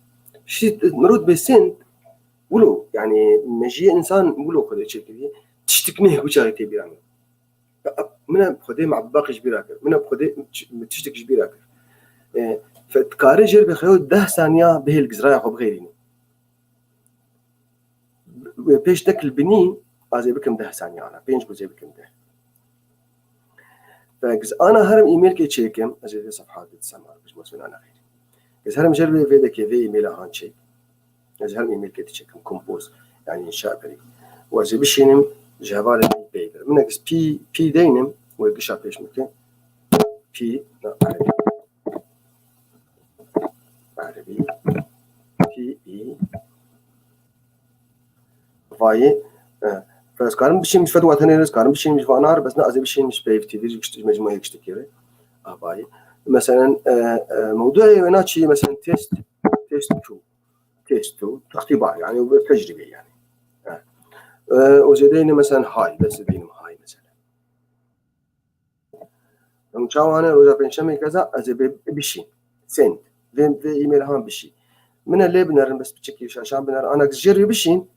Speaker 2: شيء مرود بسنت ولو يعني مجيء إنسان ولو خذ شيء كذي تشتكنيه وجاي تبي يعني من بخده مع باقي جبيراك من بخده تشتك جبيراك فتكاري جير بخيو 10 ثانية به الجزراء خو بغيرين بيش تكل بنين ازي بكم 10 ثانية انا بينج بزي بكم ده فجز انا هرم ايميل كي تشيكم ازي صفحات تسمع مش مسؤول انا غير جز هرم جرب فيدا كي في ايميل هان تشيك جز هرم ايميل كي تشيكم كومبوز يعني انشاء بريد وازي بشينم جهبال بيبر من جز بي دينم ويقشا بيش ممكن بي عربي بي اي فاي بس كارم بشي مش فدوة هنا ناس كارم بشي مش فانار بس نازي بشي مش بيفتي فيش مجموعة يكشتكيره باي مثلا موضوعي هنا شيء مثلا تيست 2 اختبار يعني تجربة يعني وزيدين مثلا هاي بس زيدين هاي مثلا لما شاو أنا وإذا بنشمي كذا أزي بشي سند في إيميل هان بشي من اللي بنر بس بتشكي عشان بنر أنا جري بشين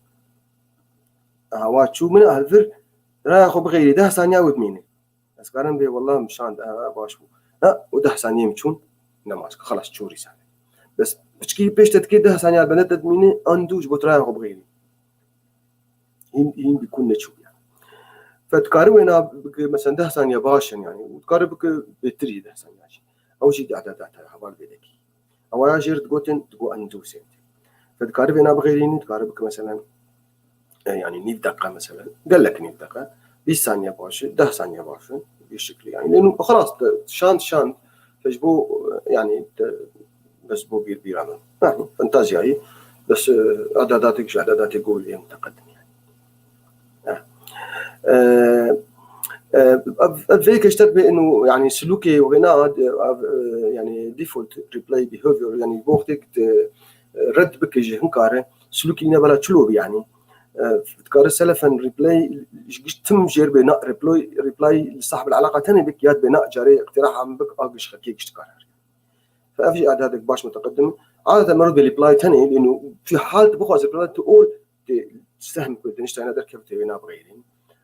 Speaker 2: واتشو من أهلفر رايح بغيري 10 ثانية وبميني بس قارن بي والله مشان باشو لا و10 ثانية مشون نماسك خلاص تشوري ثانية بس بتشكي بيش تتكيد 10 ثانية البنات تدميني أندوج بترايح بغيري هين بيكون نشوف يعني فتقارب هنا مثلا 10 ثانية باشن يعني وتقارب بتري 10 ثانية أو شيء دعتها حوال بيدك أو جير تقول أندو سنت فتقارب هنا بغيرين تقاربك مثلا يعني 100 دقيقة مثلا قال لك 100 دقيقة 20 ثانية باشن 10 ثانية باشن بالشكل يعني لأنه خلاص شانت تجبو يعني بس بو بير عمل يعني فانتازيا هي بس اعداداتك يقول ايه متقدم يعني فيك اشترط بانه يعني سلوكي وغناء يعني ديفولت ريبلاي بيهيفير يعني بوقتك رد بك هنكاره سلوكي نبلا تشلوب يعني تكار سلفا ريبلاي تم جير بناء ريبلاي لصاحب العلاقه ثاني بك ياد بناء جاري اقتراح عم بك اقش خكيك اشتكار فافجي اعدادك باش متقدم عاده مرض بالريبلاي ثاني لانه في حال تبغى ريبلاي تقول تستهم كنت نشتغل انا درك بتوينا بغيرين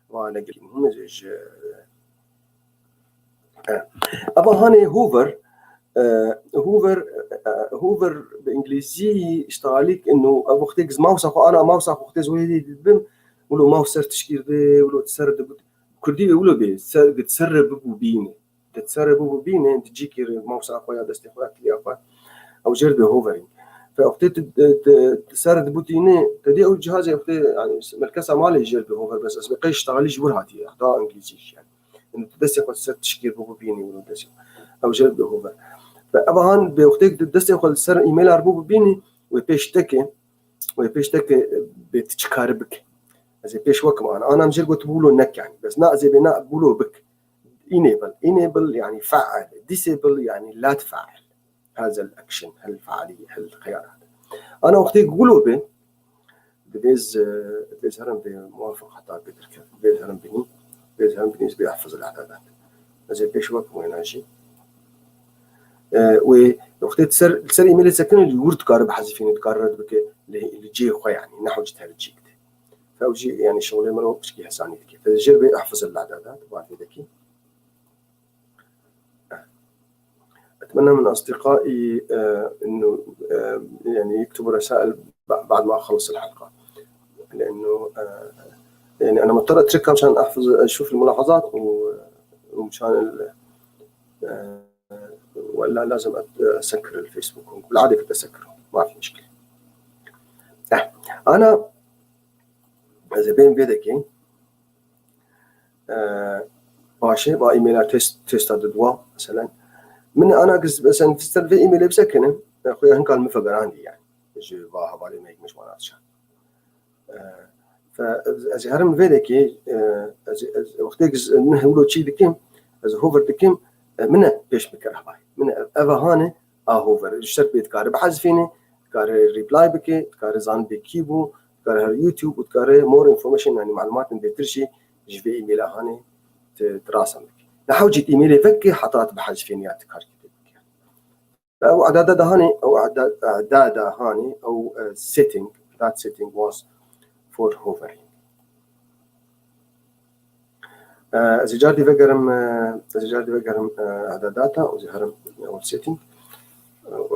Speaker 2: وانا قلت مهم زي ابا هاني هوفر بالانجليزي اشتغاليك انه ابو ختيز ماوس اخو انا ماوس اخو ختيز ويدي بم ولو ماوس سر تشكير دي ولو تسرد كردي ولو بي تسرب بوبيني تسرب بوبيني تجيك ماوس اخو يا دستي اخو كلي اخو او جرب هوفرين فاختي تسرد بوتيني تدي او جهاز اختي يعني مركزها مالي جرب هوفر بس اسبقي اشتغالي جبر هاتي اخطاء انجليزي يعني انه تدسي اخو تسر تشكير بوبيني ولو دسي او جرب هوفر فابهان بوقتك دستي اخو سر ايميل اربو بيني وبيشتكي بتشكاربك زي بيش وكم انا مجرد قلت بقولوا نك يعني بس نا زي بناء بقولوا بك enable يعني فعل disable يعني لا تفعل هذا الاكشن هالفعاليه هالخيار هذا انا وقتي قولوا به بيز هرم بموافق حتى بكر بيز هرم بني بيحفظ الاعدادات زي بيش وكم وين ماشي وقتي تسر ايميل سكن اللي ورد قارب حذفين تقرر بك اللي جي خو يعني نحو جتها الجيك فوجي يعني شغله ما وقتش كي حساني كيف فجرب احفظ الاعدادات وبعد ذلك اتمنى من اصدقائي انه يعني يكتبوا رسائل بعد ما اخلص الحلقه لانه يعني انا مضطر اتركها مشان احفظ اشوف الملاحظات ومشان ولا لازم اسكر الفيسبوك بالعاده كنت اسكره ما في مشكله انا اذا بين بيدك ماشي با ايميل تيست دوا مثلا من انا مثلا تستر في ايميل بسكنه اخويا هنقال مفقر عندي يعني يجي باها بالي ما مش معناته شان فاذا هرم فيدك وقتك انه ولو شيء دكيم اذا هوفر دكيم من بيش بكره باي من افهانه هوفر اشترك بيتقارب حذفيني تقارب ريبلاي بك تقارب زان بكيبو تقارب يوتيوب وتقارب مور انفورميشن يعني معلومات من بيترشي يجي في ايميل هاني تراسم بك نحو جيت ايميلي فكي حطات بحذفين يا تكار كتب او اعداد هاني او setting that setting was for hovering إذا جاردي بقرم إعداداتها وزهرم أول setting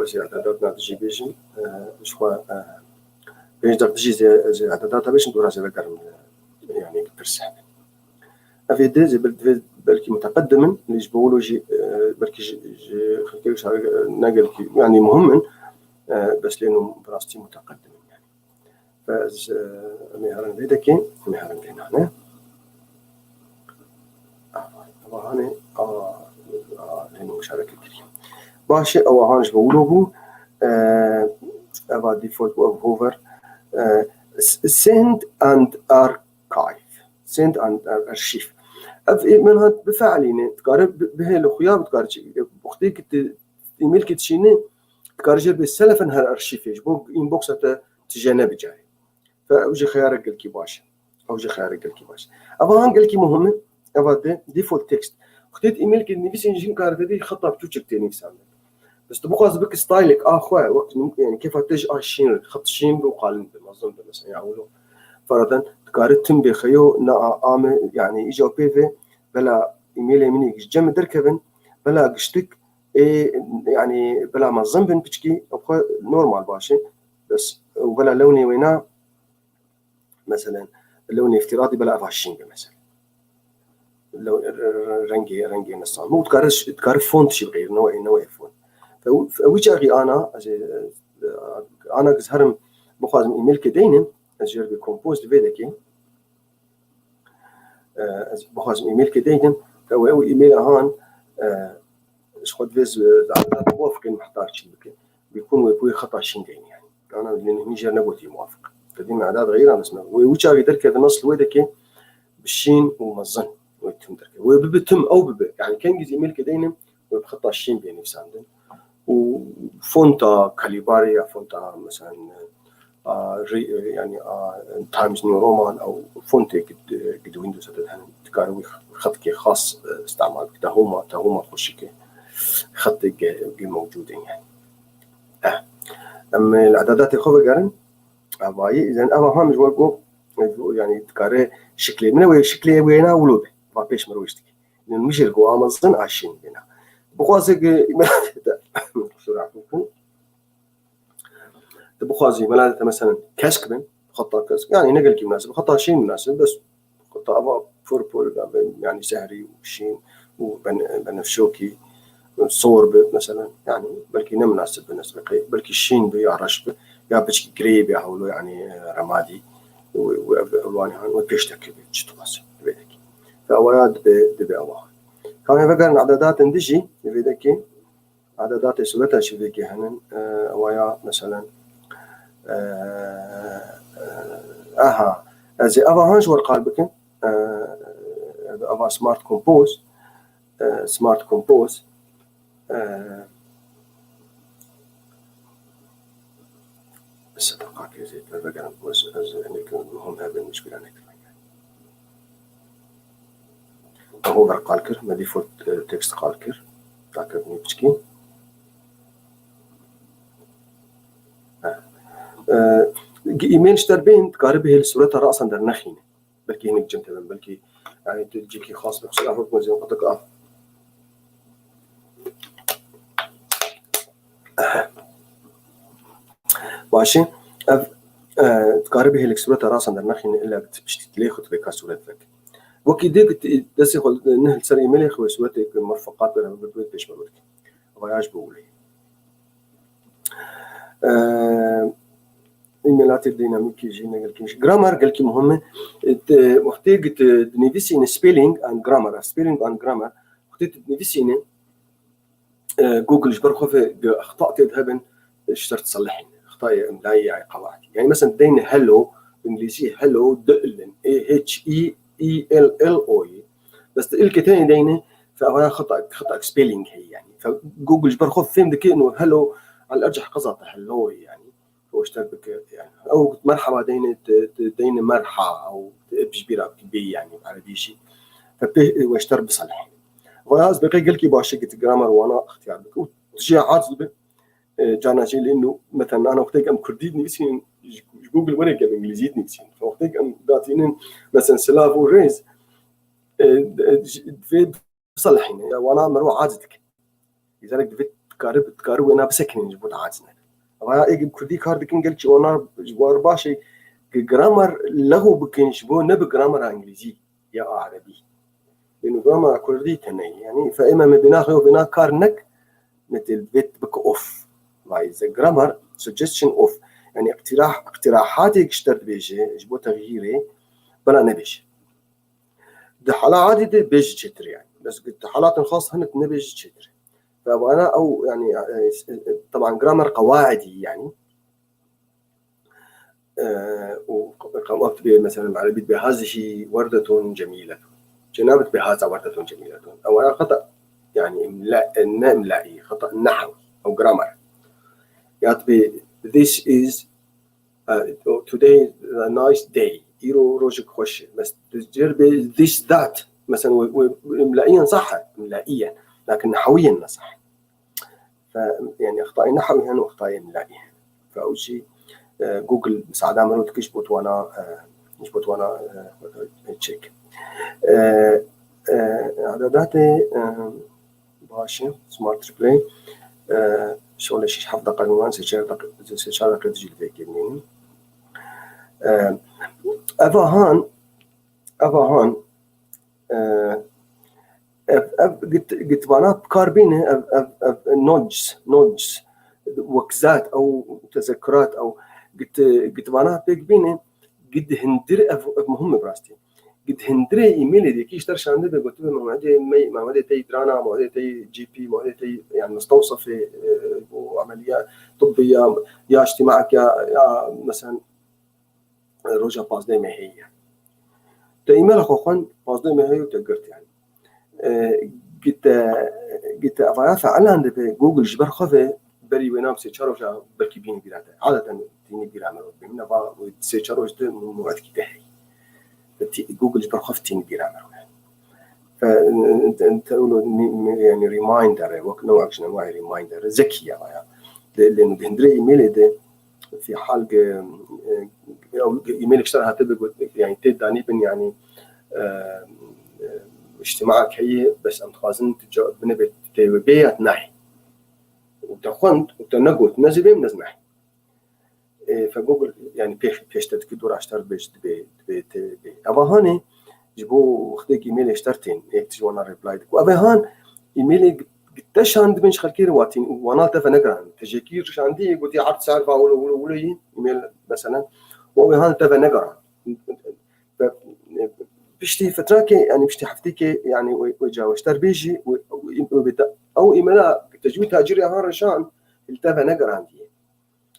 Speaker 2: زي اعداداتنا تجي بيجن شخوا بيج دك تجي زي اعداداتها باش ندورها زي بقر يعني برسح افي دي زي بلكي متقدما اللي جبولوجي بلكي خلكيش نقل يعني مهم بس لانه براستي متقدم يعني فاز مهران بيدكين مهران بينا هنا هاني لانه مشاركه كريم باشا او هانج بقولوه about default of hover send and archive send and archive منها بفعلين تقارب به الخيار بتقارب بختيك ايميل كتشيني تقارجر بالسلف انها الارشيفيج بوك انبوكس تجنب جاي فاوجي خيارك الكي باشا اوجي خيارك الكي باشا ابا هان قالكي مهمه ابا ديفولت تكست اختيت ايميل كي نفسي نجي كارت دي خطه بتوجك تاني سامي بس تبقى بك ستايلك اخويا وقت يعني كيف تج اشين خط شين وقال منظم مثلا يعولوا فرضا تقارت تم بخيو نا ام يعني اجا بي في بلا ايميل مني جم دركبن بلا قشتك يعني بلا منظم بن بتشكي اخويا نورمال باشي بس وبلا لوني وينا مثلا اللون افتراضي بلا 20 مثلا لو رنجي نصان مو تقارف فونت شي غير نوع فونت فويجي انا زهرم بخازم ايميل كدينم ازير بكومبوز فيدكي بخازم ايميل كدينم او ايميل هان شخد فيز على موافق محتاج شي بيكون ويبوي خطا شينجين يعني انا لانه نيجر نبوتي موافق قديم اعداد غير انا اسمه ويجي يدرك نص ويدكي بالشين ومظن ويتم دركه وبتم او بب يعني كان جزء ايميل كدينم وبخطا الشين بين نفساندن وفونتا كاليباريا فونتا مثلا يعني تايمز نيو رومان او فونت قد ويندوز تكاروي خط كي خاص استعمال تهما خشكي خط موجودين يعني اما الاعدادات الخوفه قرن اباي اذا ابا هامش وقو يعني تكاري شكلي من وين شكلي وينا ولوب ما بيش مرويشتك لان مش القوا مزن عشين بينا بقوازق بخازي ملادة مثلا كاسك خطا كاسك يعني نقل كي مناسب خطا شين مناسب بس خطا ابا فوربول يعني سهري وشين وبنفشوكي صور مثلا يعني بلكي نه مناسب بالنسبه لي بلكي الشين بيعرش يا بتش قريب يحولوا يعني رمادي والوان هان وكشتك بتشتواس بيدك فاولاد دبي الله كان فكر اعدادات ندجي بيدك عددات سورتها شبكي هنن ويا مثلا زي افا هانش ورقال بكن افا سمارت كومبوز بس دقائق زي بقى بس يعني مهم هذا المشكلة أنا هو قالكر ما ديفولت تكست قالكر تاكدني بشكي ايميل شتربين تقاربه الصورة رأسا در نخينة بلكي هناك جمت بلكي يعني تجيكي خاص بخصوص أفرق زي ما قلت ماشي تقاربه الصورة رأسا در نخينة إلا بتشتلي خط بك صورتك وكي ديك تسيخل نهل سر إيميل خوي صورتك مرفقات بلا بدويت بيش مرودك وياج بقولي ايميلات الديناميكي جينا قالكيش جرامر قالكي مهمه محتاج تنفسين سبيلينج اند جرامر محتاج تنفسين جوجل جبر خوفه اخطاء تذهبن اشترت تصلحين اخطاء املائيه قواعد يعني مثلا دين هلو بالانجليزي هلو دلن HELLO بس الكتاني دينه فهو خطا سبيلينج هي يعني فجوجل جبر خوف فهم دكي انه هلو على الارجح قصته هلو يعني واشترك يعني او مرحبا دين مرحى او بجبيره بي يعني عربي شيء فبي واشتر بصلح وهذا بقى قال كي باش قلت جرامر وانا اختيار بك تجي عاطل جانا شيء لانه مثلا انا وقت ام كردي نفسي جوجل ولا كان انجليزي نفسي وقت ام داتين مثلا سلاف وريز في بصلحين وانا مروح عادتك لذلك تقارب أنا بسكن جبوت عازنا أما يجيب كردي كارد كن قلت وانا جوار باشي جرامر له بكن شبو نب جرامر إنجليزي يا عربي لأنه جرامر كردي تني يعني فإما مبناه وبناه كارنك مثل بيت بك أوف وايز جرامر suggestion أوف يعني اقتراحاتي اشترت بيجي جبو تغييري بلا نبيش ده حالة عادي بيجي شتر يعني بس قلت حالات خاصة هن نبيجي شتر فأنا أو يعني طبعا جرامر قواعدي يعني وقامت مثلا معربيت بهذه وردة جميلة جنابت بهذا وردة جميلة أو أنا خطأ يعني إملائي خطأ نحوي أو جرامر يعني this is today a nice day يرو روجك خوش بس تجربة this that مثلا إملائيا صح إملائيا لكن نحويا ما صح فيعني أخطاء نحوي هنا وأخطاء إملائي فأول شيء جوجل مساعدة عملوا تكشبت وأنا تشيك إعدادات باشا سمارت ريبلاي شغل شيء حفظ قانون سيشارة تجيل فيك يعني أفهان قلت وانا بكاربينه نودجز وكزات او تذكرات او قلت وانا بينه قد هندر مهم براستي قد هندر ايميل دي كيش ترش عنده قلت له ما ودي تي درانا ما ودي تي جي بي ما ودي تي يعني مستوصفه وعمليه طبيه يا اجتماعك يا مثلا روجا باز دي ما هي ايميل اخوان باز دي ما هي وتقرت يعني قلت أفعال فعلا عند جوجل جبر خذ بري وينام سيشارو جا بركي بيني بيراته عادة تيني بيرامر بيمنا با سيشارو جت موعد كده هي جوجل جبر خذ تيني بيرامر فأنت تقوله يعني ريمايندر وقت نوع أكشن أنواع ريمايندر ذكية يعني لأنه بهندري إيميل ده في حال أو إيميل اشتراها تبقى يعني تداني بن يعني اجتماعك هي بس أنت خازن تجاوب بنبت تبيات ناحي وتخنت وتنقوت نزل من نزناحي فجوجل يعني بيش تذكر اشترت بيش بيت أباهاني جبوا خدك إيميل اشترتين هيك تجوانا ريبلاي وأباهان إيميل قديش عند بنش خلكير واتين وانا تفنقران تجيكير عندي قلت عرض سعر فاول إيميل مثلا وأباهان تفنقران بشتي فتراكي يعني بشتي حفتيكي يعني وجاوشتر بيجي او ايميلا تجوي تاجري هارشان التفا نقر عندي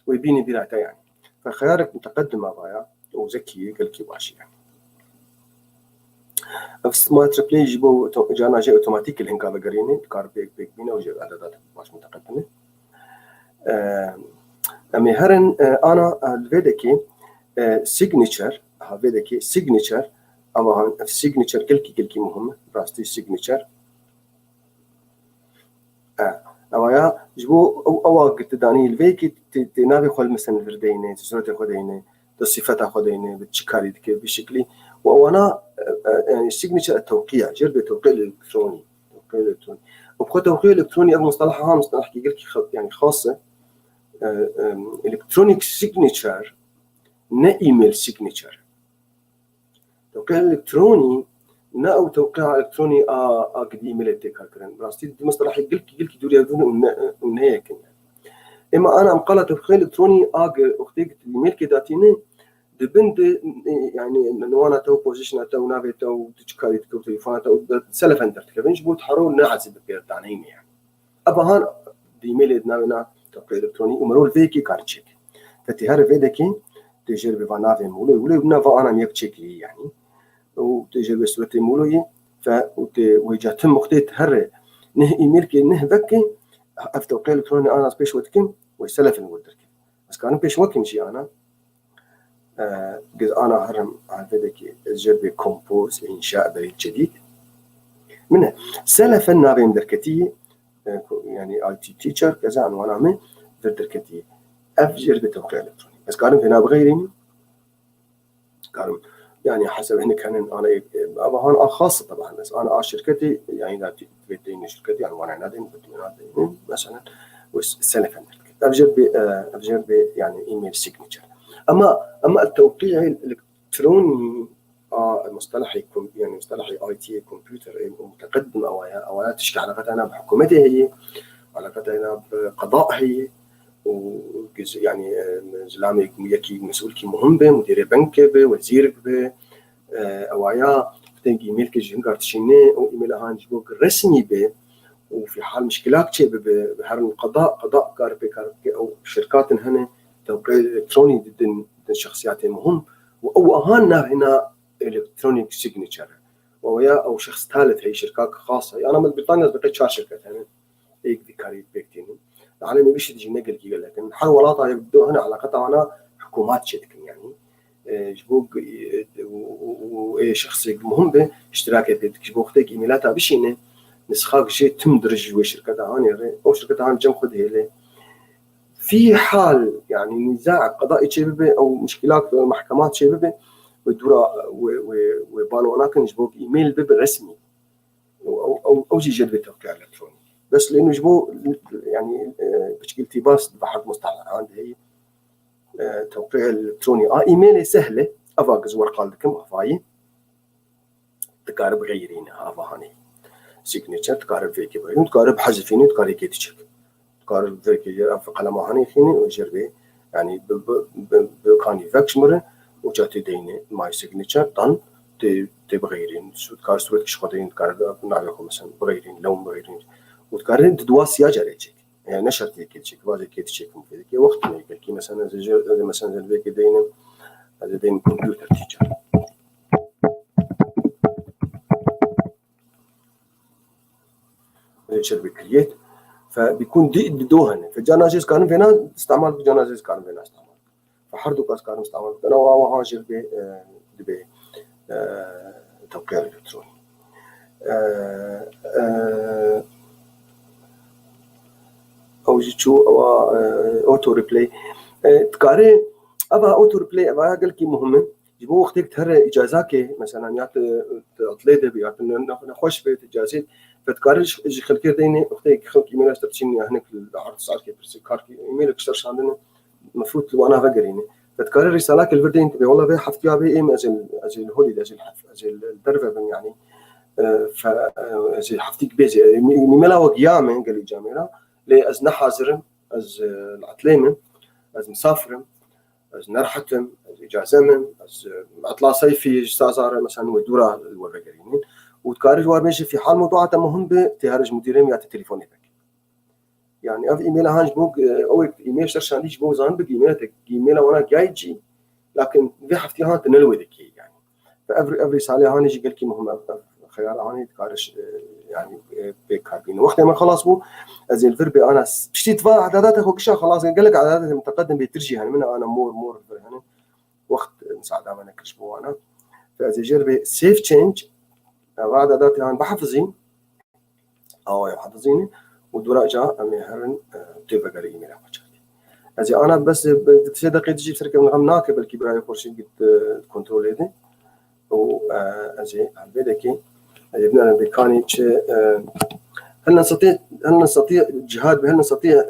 Speaker 2: ويبيني بلاتا يعني فخيارك متقدم ابايا وذكي قلكي باشي يعني سمارت ريبلاي يجيبوا جانا جاي اوتوماتيك الهنكا بقريني كاربيك بيك بينا وجاي اعدادات باش متقدمه امي هرن انا الفيدكي سيجنتشر هافيدكي سيجنتشر أما السيجنتشر كلكي مهم براستي السيجنتشر أما يا جبو أو قلت داني الفيكي تنابي خل مثلا فردينه تصورة خدينه تصفات خدينه بتشكالي كيف بشكلي وأنا يعني السيجنتشر التوقيع جرب التوقيع الإلكتروني وبخد توقيع إلكتروني المصطلح هام مصطلح كي قلت يعني خاصة إلكترونيك سيجنتشر نا إيميل سيجنتشر توقيع إلكتروني نا أو توقيع إلكتروني قد إيميل تكررن براستي مصطلح قلت دوري يدون هيك يعني إما أنا مقالة توقيع إلكتروني أختي إيميل كداتيني دبند يعني نوانا تو بوزيشن تو نافي تو تشكالي تو تليفون تو سلف انتر كيفنش بوت حرون ناعس بكير تعنيني يعني أبهان إيميل ناوينا توقيع إلكتروني ومرول فيكي كارتشيك فتهار فيدكين تجربة فنافي مولوي ونافا أنا ميك تشيكي يعني وتجربة سوتي مولوي وجاتم مختيت هر نه إيميل كي نه بكي أفتوقيع إلكتروني أنا سبيش وتكين ويسلف الودرك بس كان بيش وكين شي أنا قد أنا هرم عفدك تجربة كومبوز إنشاء بريد جديد منه سلفا نابي مدركتي يعني اي تي تيتشر كذا عنوانا من دركتي أفجر بتوقيع إلكتروني بس قالوا هنا بغيرين قالوا يعني حسب هنا كان أنا أبغى خاصة طبعا بس أنا شركتي يعني لا تبتدين شركتي عنوانا نادين مثلا والسلف أبجر يعني إيميل سيجنتشر. أما التوقيع الإلكتروني مصطلح يكون يعني مصطلح اي تي كمبيوتر متقدم او تشكي علاقتنا بحكومته هي علاقتنا بقضاء هي يعني زلامي يكي مسؤول كي مهم به مدير بنك به وزير به أوايا تنجي إيميل كجنقار تشيني أو إيميل هان جبوك رسمي به وفي حال مشكلات شيء بهرن قضاء كاربي أو شركات هنا توقيع إلكتروني ضد شخصيات مهم أو أهان هنا إلكترونيك سيجنتشر ويا أو شخص ثالث هي شركات خاصة أنا من بريطانيا بقيت شار شركات هنا هيك ذكريات بيكتيني العالم بيش تجي نقل كي لكن حال ولاطة يبدو هنا علاقتها معنا حكومات شدك يعني جبوك وشخص مهم به اشتراك جبوك تيجي إيميلاتها بشينه نسخة شيء تم درج وشركة هاني أو شركة هان جم خد هيله في حال يعني نزاع قضائي شبابه أو مشكلات محكمات شبابه ودورا وبالو هناك نجبوك إيميل بالرسمي أو جي جلبة توقيع إلكتروني بس لأنه جبو يعني بشكل تباس بحق مصطلح عند هي توقيع إلكتروني إيميل سهلة أفاقز ورقة لكم أفاي تقارب غيرينها أفاهاني سيجنتشر تقارب فيكي بغيرين تقارب حذفيني تقارب كيتشك تقارب فيكي في قلم هاني خيني وجربي يعني بكاني فاكش مرة وجاتي ديني ماي سيجنتشر طن تبغيرين شو تقارب صورة كشخدين تقارب نعرفه مثلا بغيرين لون بغيرين وتقارب تدوا سياجة ريتشك يعني نشرت كيتشك بعد كيتشك مفيدك وقت ما يقولك مثلا زي مثلا زي فيكي ديني هذا دين كمبيوتر تيجر شرب كرييت فبيكون دي دوهن فجاناجيز كانوا فينا استعمال جاناجيز كانوا فينا استعمال فحردو كاس كانوا استعمال انا وهاجر ب توقيع الكتروني او جيتشو او اوتو ريبلاي تقاري ابا اوتو ريبلاي ابا قال كي مهمه جيبوا وقتك تهر اجازاك مثلا يات اطليده بيات نخش بيت اجازات فتقارج اجي خلكي ديني وقتك خلك ايميل استرتشيني هناك العرض ساعات كي برسي كاركي ايميل اكثر عندنا المفروض وانا فقريني فتقارر رسالك الفردين تبي والله بي حفتيها بي ام اجل هولي اجل الدرفه يعني ف اجل حفتيك بيزي ميلا وقيامه قال لي جامعه لي از نحازرم از العتليمه از مسافرم از نرحتم از اجازمم از عطله صيفي استازار مثلا ودورا الورقرينين وتقارج وارمشي في حال موضوعات مهم بتهرج مديرين يعطي تليفوني بك يعني اف ايميل هانج بوك او ايميل شرش عندي جبو زان بك ايميل وانا جاي لكن في حفتي هان تنلوي ذكي يعني فافري سالي هاني جي قال كي مهم خيار هاني تقارج يعني بكاربين وقت ما خلاص بو زي الفرب انا بشتي تفا اعدادات اخو كشا خلاص قال لك اعدادات متقدم بترجي يعني من انا مور يعني وقت مساعده ما نكشفه انا فزي جربي سيف تشينج بعد ذاتي هان بحفظين أو يحفظيني ودورا جاء أميهرن تبغى إيميل أبغى أزي أنا بس بتصدق تجيب شركة من غمناك بل كبراء خورشي قد كنترول هذي وأزي عبيدكي يبنى بكاني هل نستطيع جهاد هل نستطيع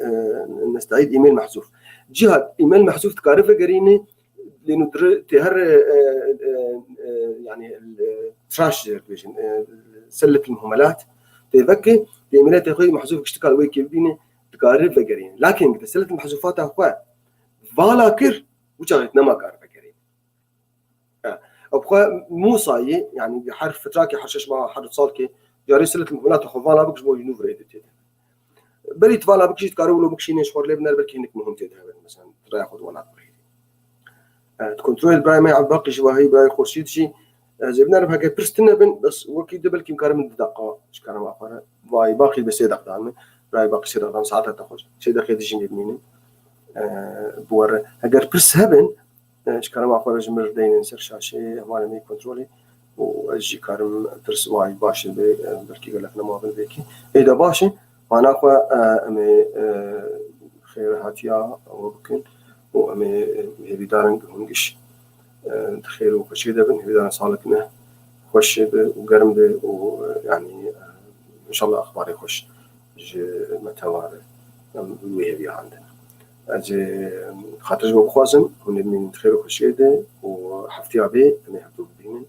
Speaker 2: نستعيد إيميل محذوف جهاد إيميل محذوف تكارفة قريني لأنه تهر يعني التراش سلة المهملات تذكر إيميلات أخوي محذوف اشتغل ويكي بينه تقارب فقرين لكن سلة المحذوفات أخوي فالاكر وجهت نما قارب فقرين أبغى مو صايي يعني بحرف فتراكي حشش مع حرف صالكي جاري سلة المهملات أخو فالا بكش بو ينوف ريدة تده بري تفالا بكش تقارب له بكشيني شخور لبنر بلكي إنك مهم تده مثلا ترى ياخذ ولا كنترول براي ما باقي شواهي براي خورشيد شيء زبنا ربها كي برستنا بن بس وكيد بل كيم كارم دقة إيش كارم أخره واي باقي بس يدق دامه براي باقي سير دام ساعات تأخذ شيء دقيقة تجي يبنينه بور أجر برس هبن إيش كارم أخره جمر دين سر شاشة هوانا مي كنترولي وأجي كارم برس واي باش بركي قال لك نما بالبيكي إذا باش وأنا أخو أمي خير هاتيا وبكن وأمي هبيدارن هنقش تخيل وكشي ده بنهبيدارن صالكنا خوش وقرم ده ويعني إن شاء الله أخباري خوش متوارد ويه بيها عندنا از خاطر جو بخوازم هون من خير خوشيده وحفتي عبي أنا هبدو بينن